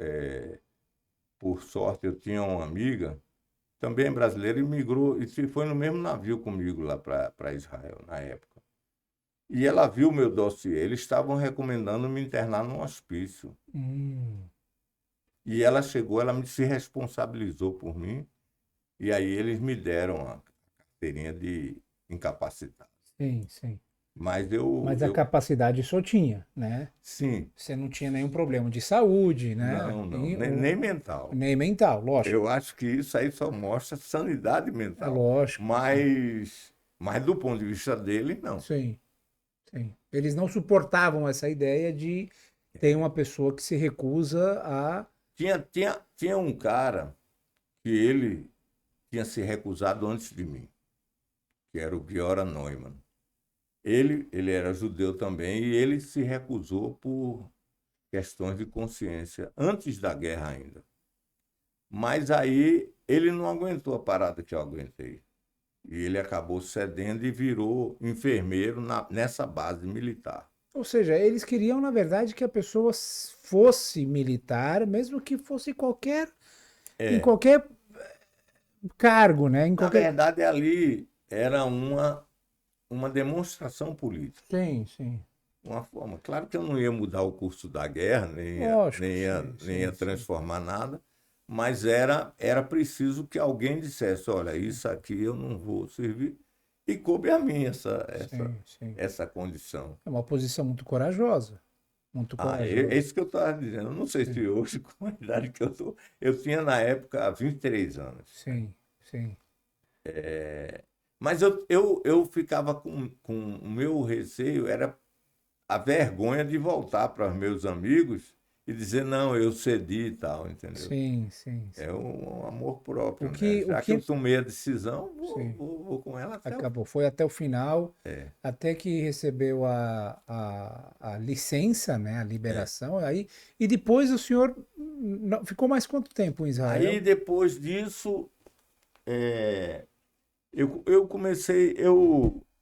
por sorte, eu tinha uma amiga, também brasileira, e migrou, e foi no mesmo navio comigo lá para Israel, na época. E ela viu meu dossiê, eles estavam recomendando me internar num hospício. Hum, E ela chegou, ela se responsabilizou por mim, e aí eles me deram a carteirinha de incapacitado. sim, sim. Mas eu, Mas a eu capacidade só tinha, né? sim, Você não tinha nenhum problema de saúde, né? não, não, nem mental. Nem mental, lógico. Eu acho que isso aí só mostra sanidade É mental. lógico, sim. Mas do ponto de vista dele, não. Sim, sim. Eles não suportavam essa ideia de ter uma pessoa que se recusa a. Tinha um cara que ele tinha se recusado antes de mim, que era o Giora Neumann. Ele era judeu também e ele se recusou por questões de consciência, antes da guerra ainda. Mas aí ele não aguentou a parada que eu aguentei. E ele acabou cedendo e virou enfermeiro nessa base militar. Ou seja, eles queriam, na verdade, que a pessoa fosse militar, mesmo que fosse em É, qualquer cargo, né? Em na qualquer. verdade, ali era uma demonstração política, Sim, sim. uma forma. Claro que eu não ia mudar o curso da guerra, Lógico, nem ia, sim, nem sim, ia sim. transformar nada, mas era preciso que alguém dissesse, olha, isso aqui eu não vou servir, e coube a mim Sim, sim. essa condição. É uma posição muito corajosa. Muito É corajosa. isso que eu estava dizendo. Eu não sei Sim, se hoje, com a idade que eu estou, eu tinha na época 23 anos. sim, sim. Mas eu ficava com o meu receio, era a vergonha de voltar para os meus amigos e dizer, não, eu cedi e tal, entendeu? Sim, sim, É sim. um amor próprio, O né? que, o Já que eu que, tomei a decisão, sim, vou com ela até o fim. acabou. Foi até o final, É, até que recebeu a licença, né, a é. liberação. Aí, e depois o senhor ficou mais quanto tempo em Aí Israel? depois disso, é, eu comecei,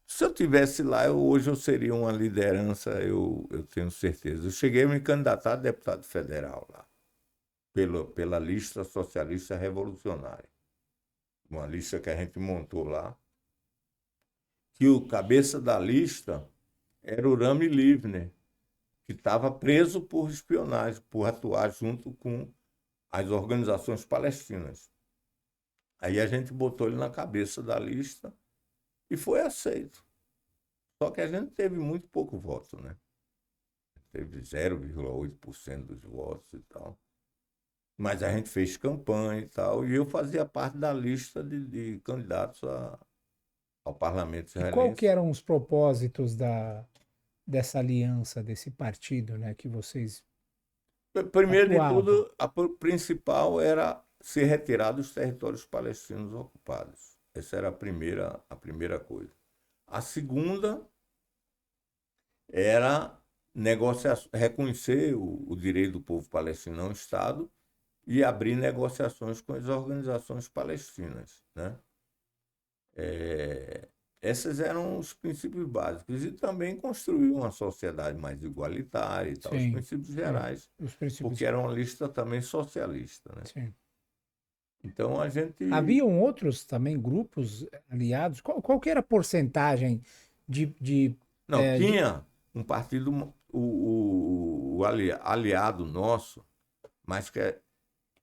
se eu tivesse lá, hoje eu seria uma liderança, eu tenho certeza. Eu cheguei a me candidatar a deputado federal lá, pela lista socialista revolucionária. Uma lista que a gente montou lá, que o cabeça da lista era o Rami Livner, que estava preso por espionagem, por atuar junto com as organizações palestinas. Aí a gente botou ele na cabeça da lista e foi aceito. Só que a gente teve muito pouco voto, né? Teve 0,8% dos votos e tal. Mas a gente fez campanha e tal, e eu fazia parte da lista de candidatos ao parlamento E qual que israelense. eram os propósitos dessa aliança, desse partido, né, que vocês Primeiro de atuavam? tudo, a principal era se retirar dos territórios palestinos ocupados. Essa era a primeira coisa. A segunda era negociar, reconhecer o direito do povo palestino a um Estado e abrir negociações com as organizações palestinas, né? Essas eram os princípios básicos e também construir uma sociedade mais igualitária e tal, os Sim, princípios sim. gerais, Os princípios. porque era uma lista também socialista, né? Sim. Então a gente Haviam outros também grupos aliados? Qual que era a porcentagem de, não eh, de- tinha um partido aliado nosso, mas que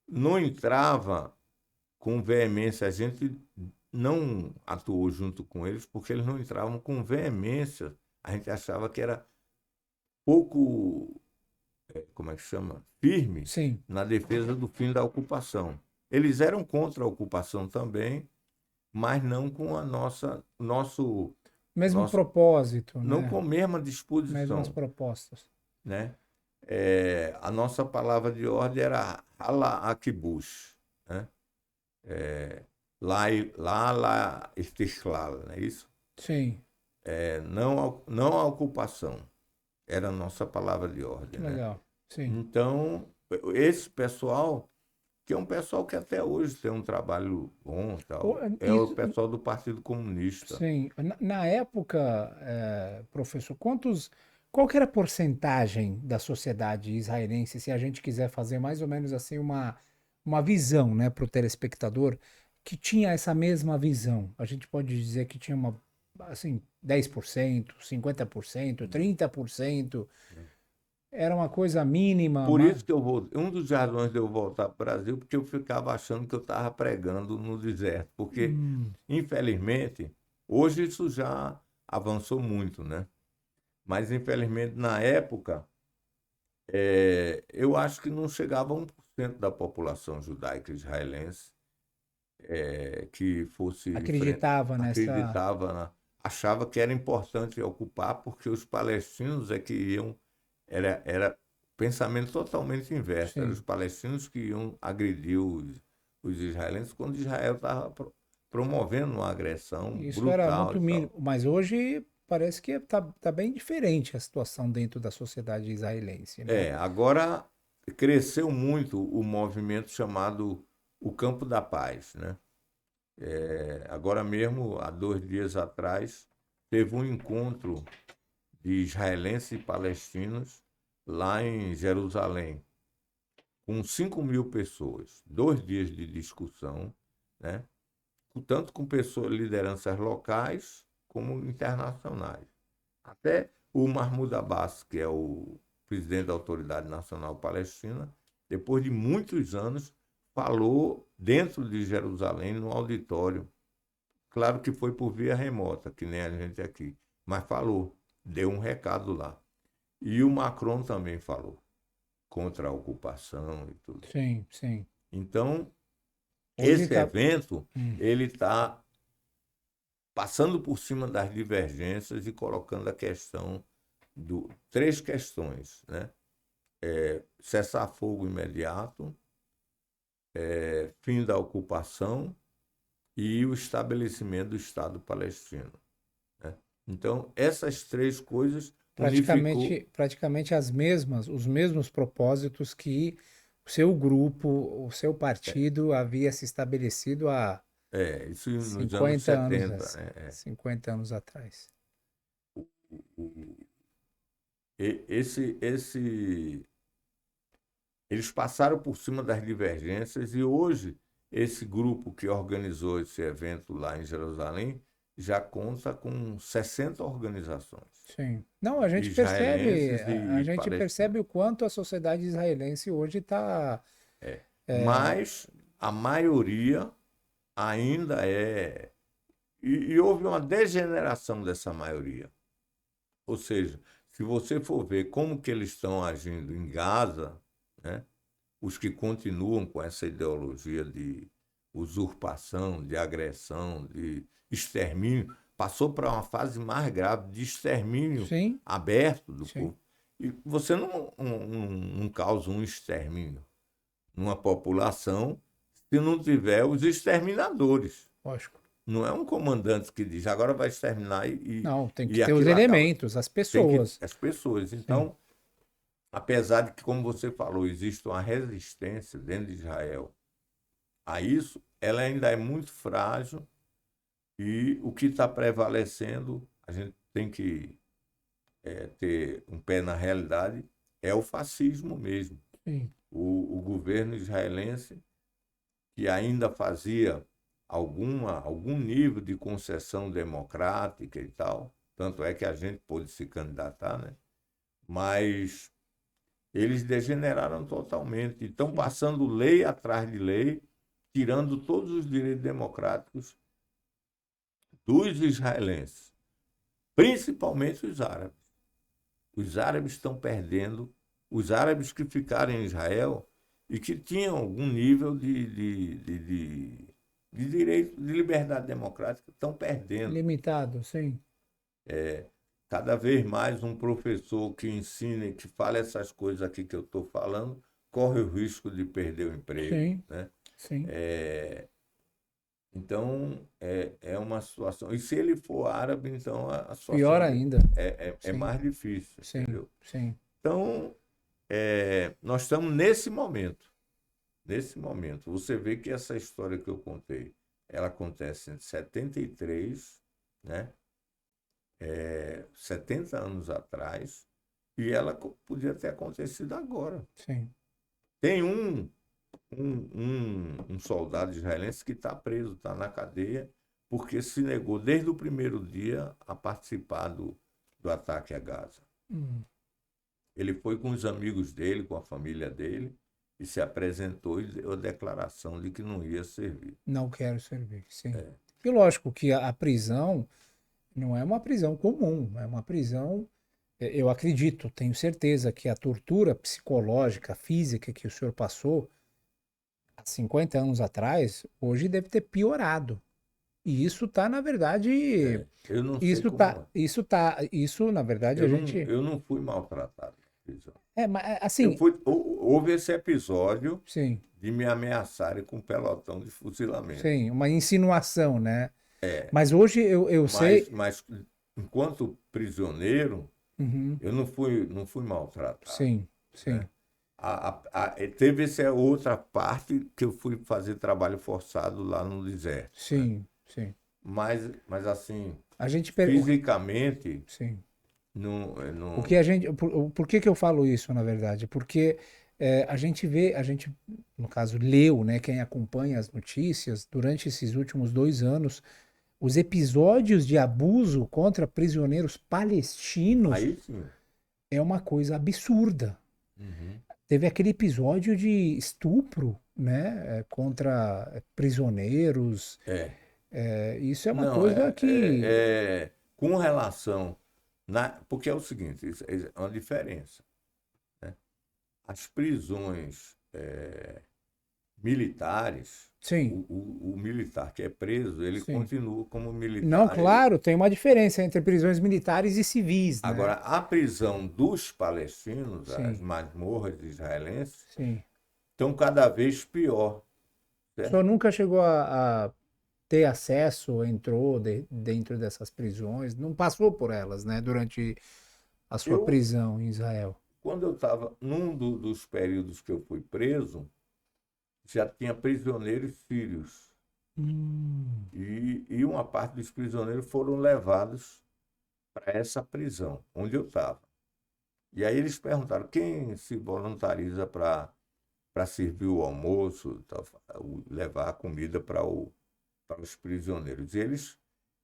não entrava com veemência. A gente não atuou junto com eles porque eles não entravam com veemência. A gente achava que era pouco, como é que chama? Firme sim, na defesa do fim da ocupação. Eles eram contra a ocupação também, mas não com a mesmo nosso, propósito, não com né? a mesma Mesmas disposição, propostas. né? A nossa palavra de ordem era Hala Akibush, né? Lá Istiklal, não é isso? Sim, Não a ocupação, era a nossa palavra de que ordem, né? legal. Sim. Então, esse pessoal, que é um pessoal que até hoje tem um trabalho bom, O- tal, é o Isso, pessoal do Partido Comunista. sim. Na época, professor, qual que era a porcentagem da sociedade israelense, se a gente quiser fazer mais ou menos assim uma visão, né, para o telespectador, que tinha essa mesma visão? A gente pode dizer que tinha assim, 10%, 50%, 30%, era uma coisa mínima, Por mas... isso que um dos razões de eu voltar para o Brasil, porque eu ficava achando que eu estava pregando no deserto. Porque, Hum, infelizmente, hoje isso já avançou muito, né? Mas, infelizmente, na época, eu acho que não chegava a 1% da população judaica israelense que fosse acreditava nessa... acreditava, achava que era importante ocupar, porque os palestinos é que iam. Era pensamento totalmente inverso. Eram os Sim. palestinos que iam agredir os israelenses quando Israel estava promovendo uma agressão Isso era brutal muito e mínimo, tal. mas hoje parece que tá bem diferente a situação dentro da sociedade israelense, né? Agora cresceu muito o movimento chamado o Campo da Paz, né? Agora mesmo, há 2 dias atrás, teve um encontro de israelenses e palestinos lá em Jerusalém, com 5.000 pessoas. 2 dias de discussão, né? Tanto com pessoas, lideranças locais como internacionais. Até o Mahmoud Abbas, que é o presidente da Autoridade Nacional Palestina, depois de muitos anos, falou dentro de Jerusalém, no auditório. Claro que foi por via remota, que nem a gente aqui, mas falou, deu um recado lá. E o Macron também falou contra a ocupação e tudo. Sim, sim. Então, Hoje esse tá. evento, ele está passando por cima das divergências e colocando a questão três questões, né? Cessar-fogo imediato, fim da ocupação e o estabelecimento do Estado palestino, né? Então, essas três coisas unificou... Praticamente os mesmos propósitos que o seu grupo, o seu partido havia se estabelecido há isso nos anos 50 anos, 70, né? 50 anos atrás. Eles passaram por cima das divergências e hoje esse grupo que organizou esse evento lá em Jerusalém já conta com 60 organizações. Sim. Não, a gente percebe, Israelenses a e gente percebe o quanto a sociedade israelense hoje está. Mas a maioria ainda é... E houve uma degeneração dessa maioria. Ou seja, se você for ver como que eles estão agindo em Gaza, né, os que continuam com essa ideologia de usurpação, de agressão, de extermínio, passou para uma fase mais grave de extermínio Sim, aberto do sim. povo. E você não causa um extermínio numa população se não tiver os exterminadores. Lógico. Não é um comandante que diz, agora vai exterminar Não, tem que e ter os aquilo acaba. elementos, as Tem pessoas. as pessoas. Então, apesar de que, como você falou, existe uma resistência dentro de Israel a isso, ela ainda é muito frágil e o que está prevalecendo, a gente tem que ter um pé na realidade, é o fascismo mesmo. Sim. O governo israelense, que ainda fazia algum nível de concessão democrática e tal, tanto é que a gente pôde se candidatar, né? Mas eles degeneraram totalmente. Estão passando lei atrás de lei, tirando todos os direitos democráticos dos israelenses, principalmente os árabes. Os árabes estão perdendo, os árabes que ficaram em Israel e que tinham algum nível de direito, de liberdade democrática, estão perdendo. Limitado, sim. Cada vez mais um professor que ensina e que fala essas coisas aqui que eu estou falando, corre o risco de perder o emprego. Sim, né? sim. Então, é uma situação... E se ele for árabe, então a situação Pior ainda. é mais difícil, Sim, entendeu? sim. Então, nós estamos nesse momento. Nesse momento. Você vê que essa história que eu contei, ela acontece em 73, né? 70 anos atrás, e ela podia ter acontecido agora. Sim. Tem um soldado israelense que está preso, está na cadeia, porque se negou desde o primeiro dia a participar do ataque a Gaza. Ele foi com os amigos dele, com a família dele, e se apresentou e deu a declaração de que não ia servir. Não quero servir, sim. E lógico que a prisão não é uma prisão comum, é uma prisão, eu acredito, tenho certeza que a tortura psicológica, física que o senhor passou há 50 anos atrás, hoje deve ter piorado. E isso tá, na verdade, eu não sei como... isso, na verdade, eu não fui maltratado na prisão. Mas, assim... Houve esse episódio sim, de me ameaçarem com um pelotão de fuzilamento. sim, uma insinuação, né? Mas hoje eu sei... Mas enquanto prisioneiro, Uhum. eu não fui maltratado. Sim, sim. Né? Teve essa outra parte que eu fui fazer trabalho forçado lá no deserto. Sim, né? sim. Mas assim, A gente fisicamente... Sim. Não... Por que eu falo isso, na verdade? Porque a gente, no caso, leu, né, quem acompanha as notícias, durante esses últimos 2 anos, os episódios de abuso contra prisioneiros palestinos Aí sim. é uma coisa absurda. Teve aquele episódio de estupro né, contra prisioneiros. É. Isso é uma Não, coisa que... com relação. Porque é o seguinte, isso é uma diferença. Né? As prisões militares, Sim, o militar que é preso, ele sim. continua como Não, militar. claro, tem uma diferença entre prisões militares e civis, Agora, né? a prisão dos palestinos, as Sim, masmorras israelenses, sim. estão cada vez pior. O Certo? senhor nunca chegou a ter acesso, entrou dentro dessas prisões, não passou por elas, né, durante a sua Eu, prisão em Israel. quando eu estava num dos períodos que eu fui preso, já tinha prisioneiros sírios. Hum, E uma parte dos prisioneiros foram levados para essa prisão, onde eu estava. E aí eles perguntaram quem se voluntariza para servir o almoço, levar a comida para os prisioneiros. E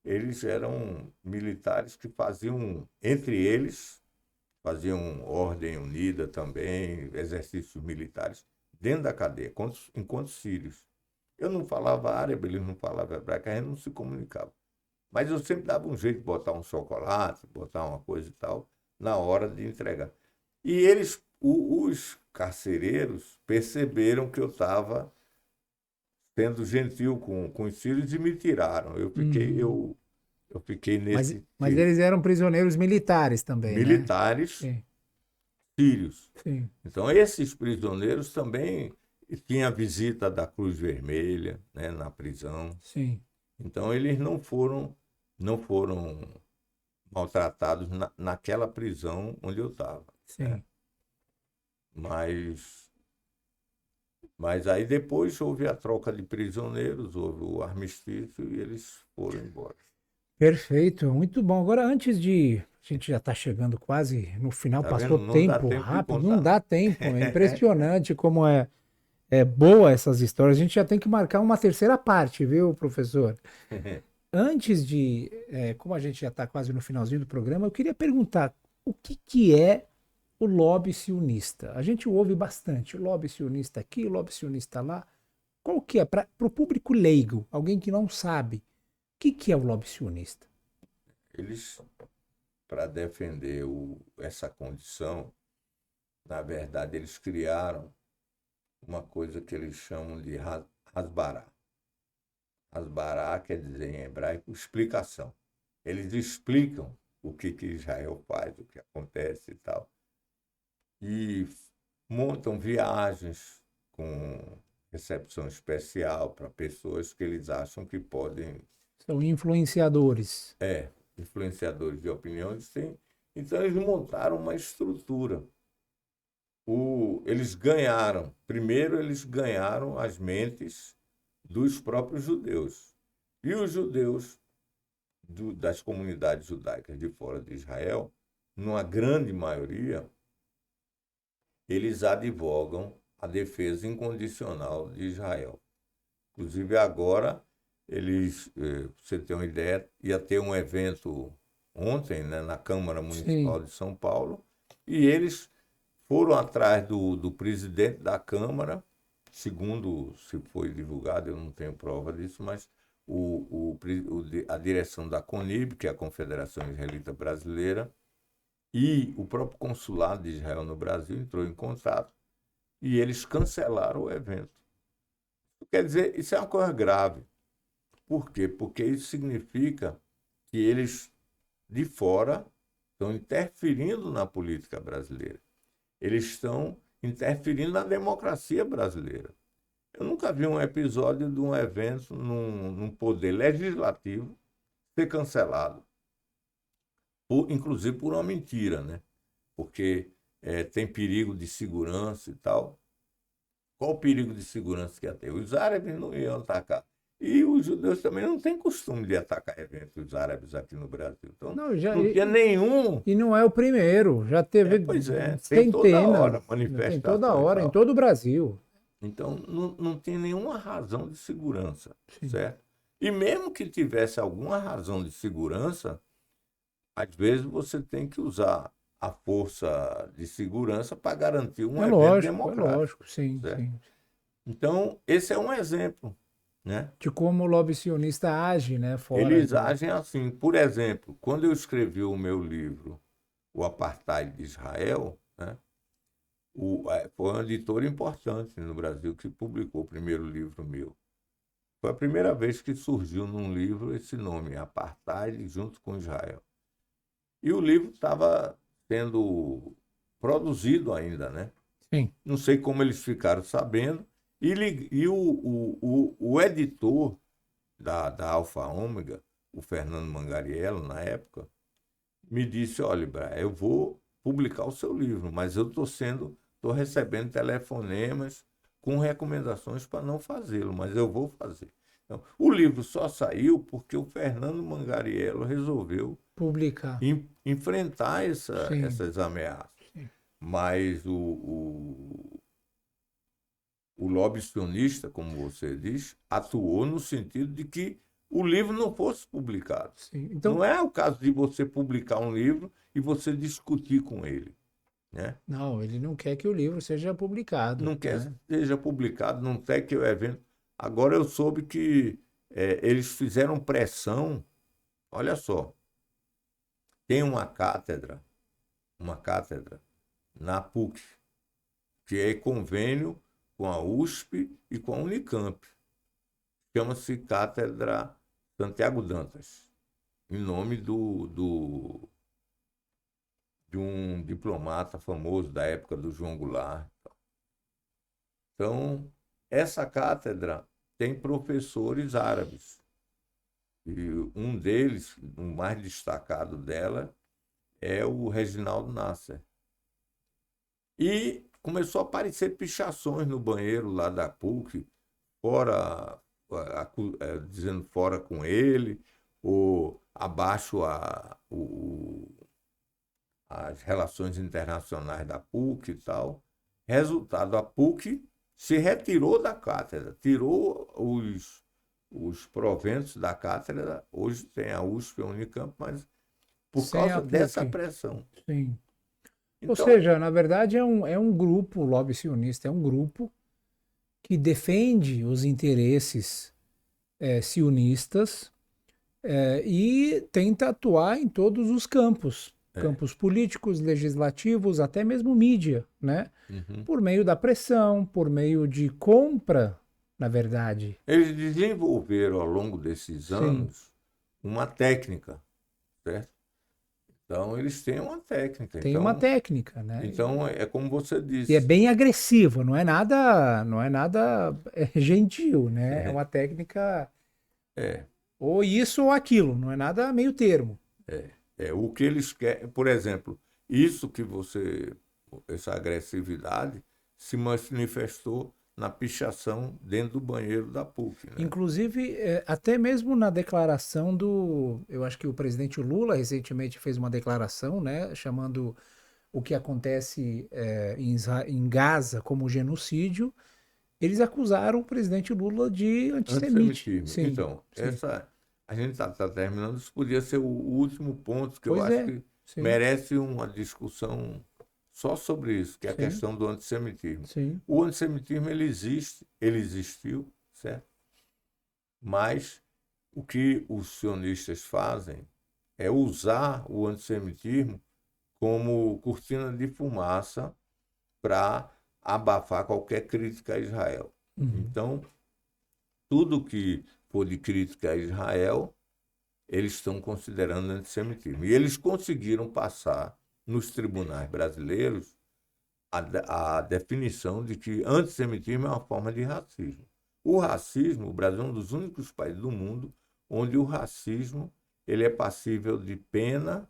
eles eram militares que faziam, entre eles, faziam ordem unida também, exercícios militares, dentro da cadeia, enquanto sírios. Eu não falava árabe, eles não falavam hebraico, a gente não se comunicava. Mas eu sempre dava um jeito de botar um chocolate, botar uma coisa e tal, na hora de entregar. E os carcereiros, perceberam que eu estava sendo gentil com os sírios e me tiraram. uhum. Eu fiquei Mas, nesse mas eles eram prisioneiros militares também, né? militares Sim, sírios. sim, Então, esses prisioneiros também tinham a visita da Cruz Vermelha, né, na prisão. sim, Então, eles não foram maltratados naquela prisão onde eu estava. Né? sim. Mas, mas aí depois houve a troca de prisioneiros, houve o armistício e eles foram embora. Perfeito, muito bom. Agora, antes de... A gente já está chegando quase no final, Tá vendo? passou Não dá tempo tempo de rápido, não contar, dá não. tempo. É impressionante como é boa essas histórias. A gente já tem que marcar uma terceira parte, viu, professor? Antes de, como a gente já está quase no finalzinho do programa, eu queria perguntar o que que é o lobby sionista? A gente ouve bastante, o lobby sionista aqui, o lobby sionista lá. Qual que é, para o público leigo, alguém que não sabe, o que que é o lobby sionista? Eles, para defender essa condição, na verdade, eles criaram uma coisa que eles chamam de Hasbará. Hasbará quer dizer em hebraico explicação. Eles explicam o que Israel faz, o que acontece e tal. E montam viagens com recepção especial para pessoas que eles acham que podem, São influenciadores. influenciadores de opiniões. Então, eles montaram uma estrutura. Primeiro, eles ganharam as mentes dos próprios judeus. E os judeus das comunidades judaicas de fora de Israel, numa grande maioria, eles advogam a defesa incondicional de Israel. Inclusive, agora, pra você ter uma ideia, ia ter um evento ontem, né, na Câmara Sim, Municipal de São Paulo, e eles foram atrás do presidente da Câmara, segundo se foi divulgado, eu não tenho prova disso, mas a direção da CONIB, que é a Confederação Israelita Brasileira, e o próprio consulado de Israel no Brasil entrou em contato e eles cancelaram o evento. Quer dizer, isso é uma coisa grave. Por quê? Porque isso significa que eles, de fora, estão interferindo na política brasileira. Eles estão interferindo na democracia brasileira. Eu nunca vi um episódio de um evento num poder legislativo ser cancelado, inclusive por uma mentira, né? Porque tem perigo de segurança e tal. Qual o perigo de segurança que ia ter? Os árabes não iam atacar. E os judeus também não têm costume de atacar eventos árabes aqui no Brasil. Então, não, já, não tinha nenhum. e não é o primeiro, já teve Pois é, tem toda hora centenas, tem toda manifestação e hora, em tal. todo o Brasil. Então, não tem nenhuma razão de segurança, Sim. certo? E mesmo que tivesse alguma razão de segurança, às vezes você tem que usar a força de segurança para garantir um evento É democrático, lógico, sim, certo? sim. Então, esse é um exemplo, né? De como o lobby sionista age, né? Fora Eles de... agem assim. Por exemplo, quando eu escrevi o meu livro, O Apartheid de Israel, né? Foi uma editora importante no Brasil que publicou o primeiro livro meu. Foi a primeira vez que surgiu num livro esse nome, Apartheid junto com Israel. E o livro estava sendo produzido ainda, né? Sim. Não sei como eles ficaram sabendo. O editor da Alfa Ômega, o Fernando Mangariello, na época, me disse, olha, Bra, eu vou publicar o seu livro, mas eu estou recebendo telefonemas com recomendações para não fazê-lo, mas eu vou fazer. Então, o livro só saiu porque o Fernando Mangariello resolveu Publicar. enfrentar Sim. essas ameaças. Sim. Mas o lobby sionista, como você diz, atuou no sentido de que o livro não fosse publicado. Sim. Não Então, é o caso de você publicar um livro e você discutir com ele, né? não, ele não quer que o livro seja publicado, Não quer né? que seja publicado, não quer que o evento... Agora eu soube que eles fizeram pressão, olha só, tem uma cátedra na PUC, que é convênio com a USP e com a Unicamp. Chama-se Cátedra Santiago Dantas, em nome de um diplomata famoso da época do João Goulart. Então, essa cátedra tem professores árabes. E um deles, o mais destacado dela, é o Reginaldo Nasser. E começou a aparecer pichações no banheiro lá da PUC, fora, dizendo fora com ele, ou abaixo as relações internacionais da PUC e tal. Resultado, a PUC se retirou da cátedra, tirou os proventos da cátedra. Hoje tem a USP e a Unicamp, mas por Sem a causa dessa PUC. pressão. Sim. Ou Então, seja, na verdade é um grupo, o lobby sionista é um grupo que defende os interesses sionistas e tenta atuar em todos os campos, é, campos políticos, legislativos, até mesmo mídia, né? uhum. Por meio da pressão, por meio de compra, na verdade. Eles desenvolveram ao longo desses Sim, anos uma técnica, certo? Então, eles têm uma técnica. tem uma técnica, né? Então é como você E é disse. bem agressivo, não é nada gentil, né? É uma técnica É, ou isso ou aquilo, não é nada meio termo. o que eles querem, por exemplo, isso que essa agressividade se manifestou na pichação dentro do banheiro da PUC, né? Inclusive, até mesmo na declaração eu acho que o presidente Lula recentemente fez uma declaração, né, chamando o que acontece em Gaza como genocídio. Eles acusaram o presidente Lula de antissemite. Antissemitismo. Sim, Então, sim. a gente está terminando, isso podia ser o último ponto que eu Pois acho é, que sim, merece uma discussão só sobre isso, que é a sim, questão do antissemitismo. sim. O antissemitismo ele existe, ele existiu, certo? Mas o que os sionistas fazem é usar o antissemitismo como cortina de fumaça para abafar qualquer crítica a Israel. Uhum. Então, tudo que for de crítica a Israel, eles estão considerando antissemitismo. E eles conseguiram passar nos tribunais brasileiros a definição de que antissemitismo é uma forma de racismo. O racismo, o Brasil é um dos únicos países do mundo onde o racismo ele é passível de pena,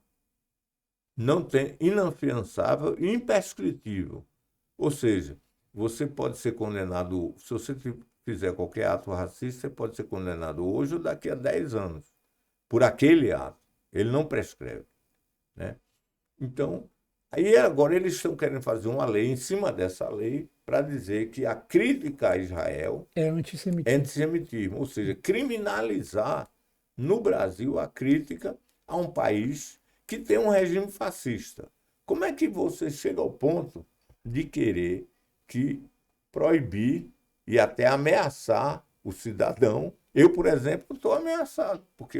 não tem inafiançável e imprescritível. Ou seja, você pode ser condenado, se você fizer qualquer ato racista, você pode ser condenado hoje ou daqui a 10 anos por aquele ato. Ele não prescreve, né? Então, aí agora eles estão querendo fazer uma lei em cima dessa lei para dizer que a crítica a Israel É é antissemitismo. antissemitismo, ou seja, criminalizar no Brasil a crítica a um país que tem um regime fascista. Como é que você chega ao ponto de querer que proibir e até ameaçar o cidadão. Eu, por exemplo, estou ameaçado, porque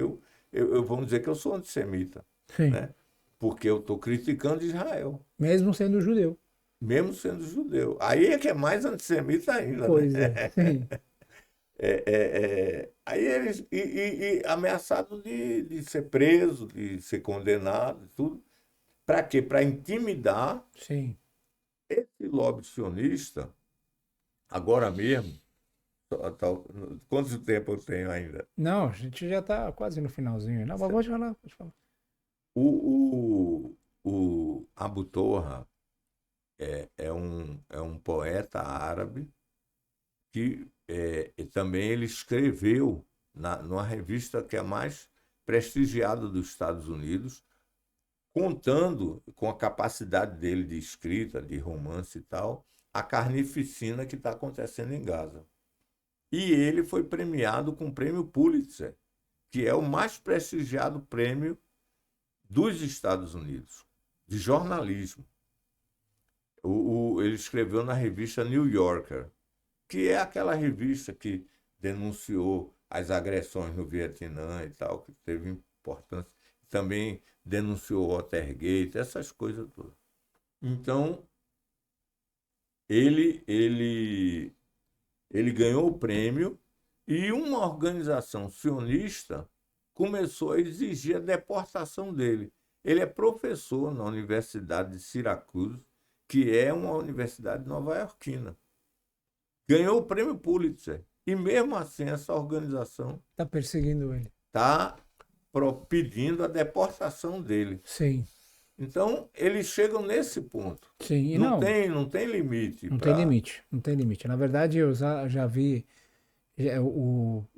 vamos dizer que eu sou antissemita, Sim. né? Porque eu estou criticando Israel, Mesmo sendo judeu. mesmo sendo judeu. Aí é que é mais antissemita ainda, né? Pois é. Sim. Aí eles e ameaçado de ser preso, de ser condenado, tudo. Para quê? Para intimidar Sim. esse lobby sionista, agora mesmo. Quanto tempo eu tenho ainda? Não, a gente já está quase no finalzinho. Não, mas pode falar, pode falar. O Abu Torra é um poeta árabe que e também ele escreveu numa revista que é a mais prestigiada dos Estados Unidos, contando com a capacidade dele de escrita, de romance e tal, a carnificina que está acontecendo em Gaza. E ele foi premiado com o prêmio Pulitzer, que é o mais prestigiado prêmio dos Estados Unidos, de jornalismo. Ele escreveu na revista New Yorker, que é aquela revista que denunciou as agressões no Vietnã e tal, que teve importância. Também denunciou o Watergate, essas coisas todas. Então, ele ganhou o prêmio e uma organização sionista começou a exigir a deportação dele. Ele é professor na Universidade de Syracuse, que é uma universidade nova-iorquina. Ganhou o prêmio Pulitzer. E mesmo assim, essa organização Está perseguindo ele. está pedindo a deportação dele. Sim. Então, eles chegam nesse ponto. Sim. E Não tem limite não tem para. limite. Não tem limite. Na verdade, eu já vi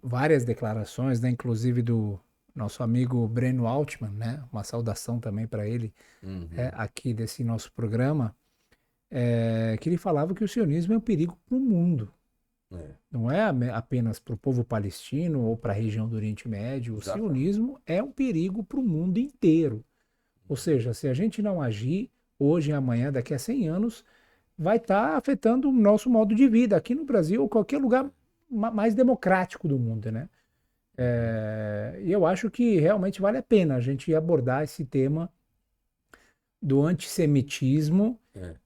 várias declarações, né, inclusive do nosso amigo Breno Altman, né? Uma saudação também para ele aqui desse nosso programa, que ele falava que o sionismo é um perigo para o mundo. Não é apenas para o povo palestino ou para a região do Oriente Médio. O sionismo é um perigo para o mundo inteiro. Ou seja, se a gente não agir hoje, amanhã, daqui a 100 anos, vai estar afetando o nosso modo de vida aqui no Brasil ou qualquer lugar mais democrático do mundo, né? E eu acho que realmente vale a pena a gente abordar esse tema do antissemitismo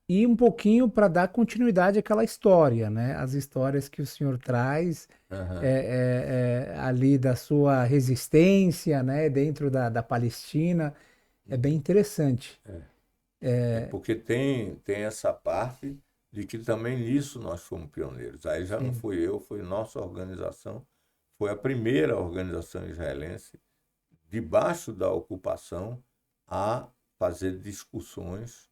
e um pouquinho para dar continuidade àquela história, né? As histórias que o senhor traz ali da sua resistência, né? Dentro da Palestina, é bem interessante. Porque tem essa parte de que também nisso nós fomos pioneiros. Aí já não fui eu, foi nossa organização, foi a primeira organização israelense, debaixo da ocupação, a fazer discussões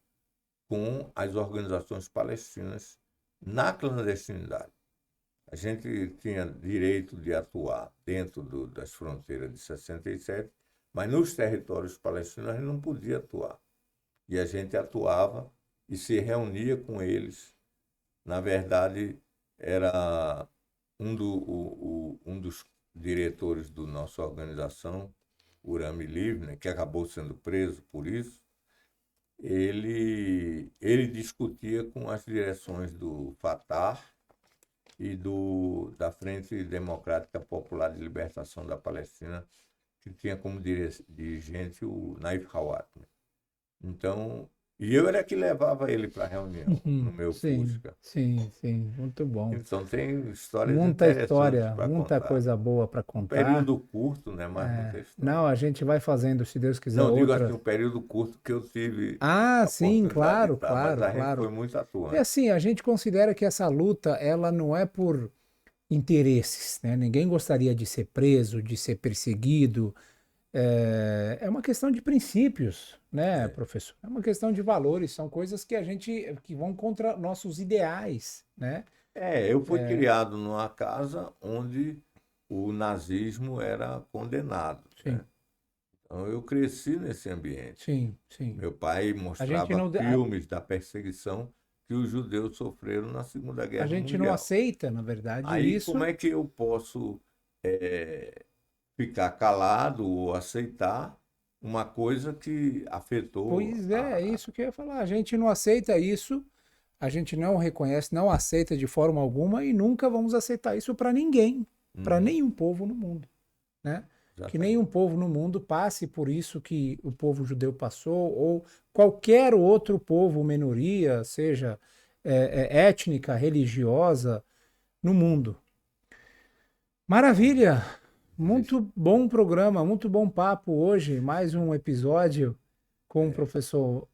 com as organizações palestinas na clandestinidade. A gente tinha direito de atuar dentro das fronteiras de 67, mas nos territórios palestinos a gente não podia atuar. E a gente atuava e se reunia com eles. Na verdade, era um dos diretores da nossa organização, o Rami Livne, que acabou sendo preso por isso. Ele discutia com as direções do Fatah e da Frente Democrática Popular de Libertação da Palestina, que tinha como dirigente o Naif Hawatmi. Então, e eu era que levava ele para a reunião, no meu Sim, Fusca. sim, sim, muito bom. Então, tem histórias Muita interessantes história, para muita contar. coisa boa para Um contar. período curto, né? Mas muita história. Não, a gente vai fazendo, se Deus quiser, Não, digo assim, outras. um período curto que eu tive Ah, a sim, oportunidade de claro, estar, mas claro, a gente claro. foi muito É atuante. assim, a gente considera que essa luta, ela não é por interesses, né? Ninguém gostaria de ser preso, de ser perseguido. É uma questão de princípios, né, professor? É uma questão de valores, são coisas que que vão contra nossos ideais, né? Eu fui criado numa casa onde o nazismo era condenado, Sim, né? Então eu cresci nesse ambiente. sim, sim. Meu pai A gente mostrava não, filmes da perseguição que os judeus sofreram na Segunda a Guerra gente não Mundial. aceita, na verdade, Aí como isso. é que eu posso ficar calado ou aceitar uma coisa que afetou Pois é, é isso que eu ia falar. A gente não aceita isso, a gente não reconhece, não aceita de forma alguma e nunca vamos aceitar isso para ninguém, para nenhum povo no mundo, né? Que nenhum povo no mundo passe por isso que o povo judeu passou, ou qualquer outro povo, minoria, seja étnica, religiosa, no mundo. Maravilha! Muito bom programa, muito bom papo hoje. Mais um episódio com o professor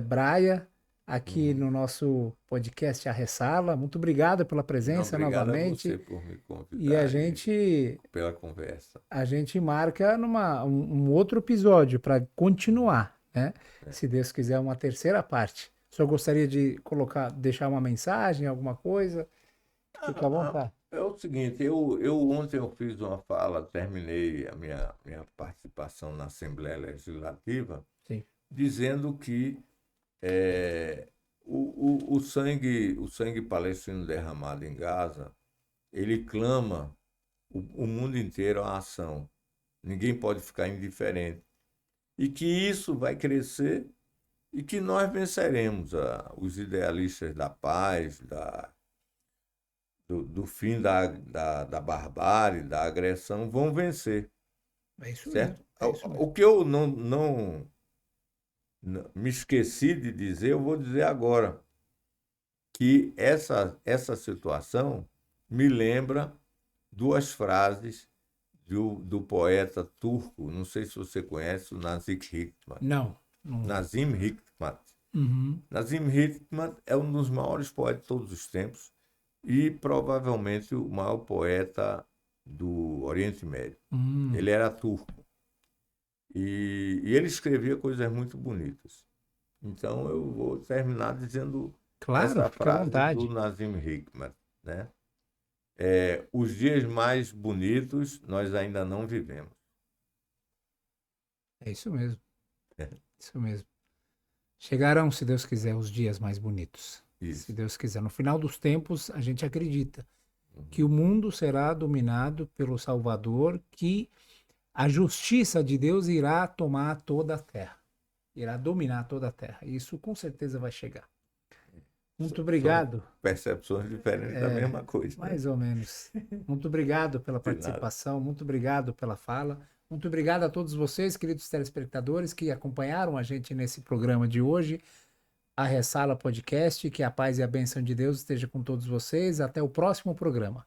Braia, aqui no nosso podcast A Ressala. Muito obrigado pela presença novamente. Obrigado a você por me convidar E a gente pela conversa. A gente marca um outro episódio para continuar, né? Se Deus quiser, uma terceira parte. O senhor gostaria de deixar uma mensagem, alguma coisa? Fica à vontade. É o seguinte, ontem eu fiz uma fala, terminei a minha participação na Assembleia Legislativa, Sim. dizendo que o sangue palestino derramado em Gaza, ele clama o mundo inteiro à ação. Ninguém pode ficar indiferente. E que isso vai crescer e que nós venceremos os idealistas da paz, do fim da barbárie, da agressão, vão vencer. É isso certo? mesmo. É isso mesmo. O que eu não me esqueci de dizer, eu vou dizer agora. Que essa situação me lembra duas frases do poeta turco, não sei se você conhece, o Nazim Hikmet. Não. Nazim Hikmet. Uhum. Nazim Hikmet é um dos maiores poetas de todos os tempos e provavelmente o maior poeta do Oriente Médio. Ele era turco. E ele escrevia coisas muito bonitas. Então eu vou terminar dizendo essa frase do Nazim Hikmet, né? Os dias mais bonitos nós ainda não vivemos. É isso mesmo. Isso mesmo. Chegarão, se Deus quiser, os dias mais bonitos. Isso. Se Deus quiser. No final dos tempos, a gente acredita que o mundo será dominado pelo Salvador, que a justiça de Deus irá tomar toda a terra. Irá dominar toda a terra. Isso com certeza vai chegar. Muito obrigado. São percepções diferentes da mesma coisa. Mais ou menos. Muito obrigado pela participação, muito obrigado pela fala. Muito obrigado a todos vocês, queridos telespectadores, que acompanharam a gente nesse programa de hoje, a Ressala Podcast. Que a paz e a bênção de Deus esteja com todos vocês. Até o próximo programa.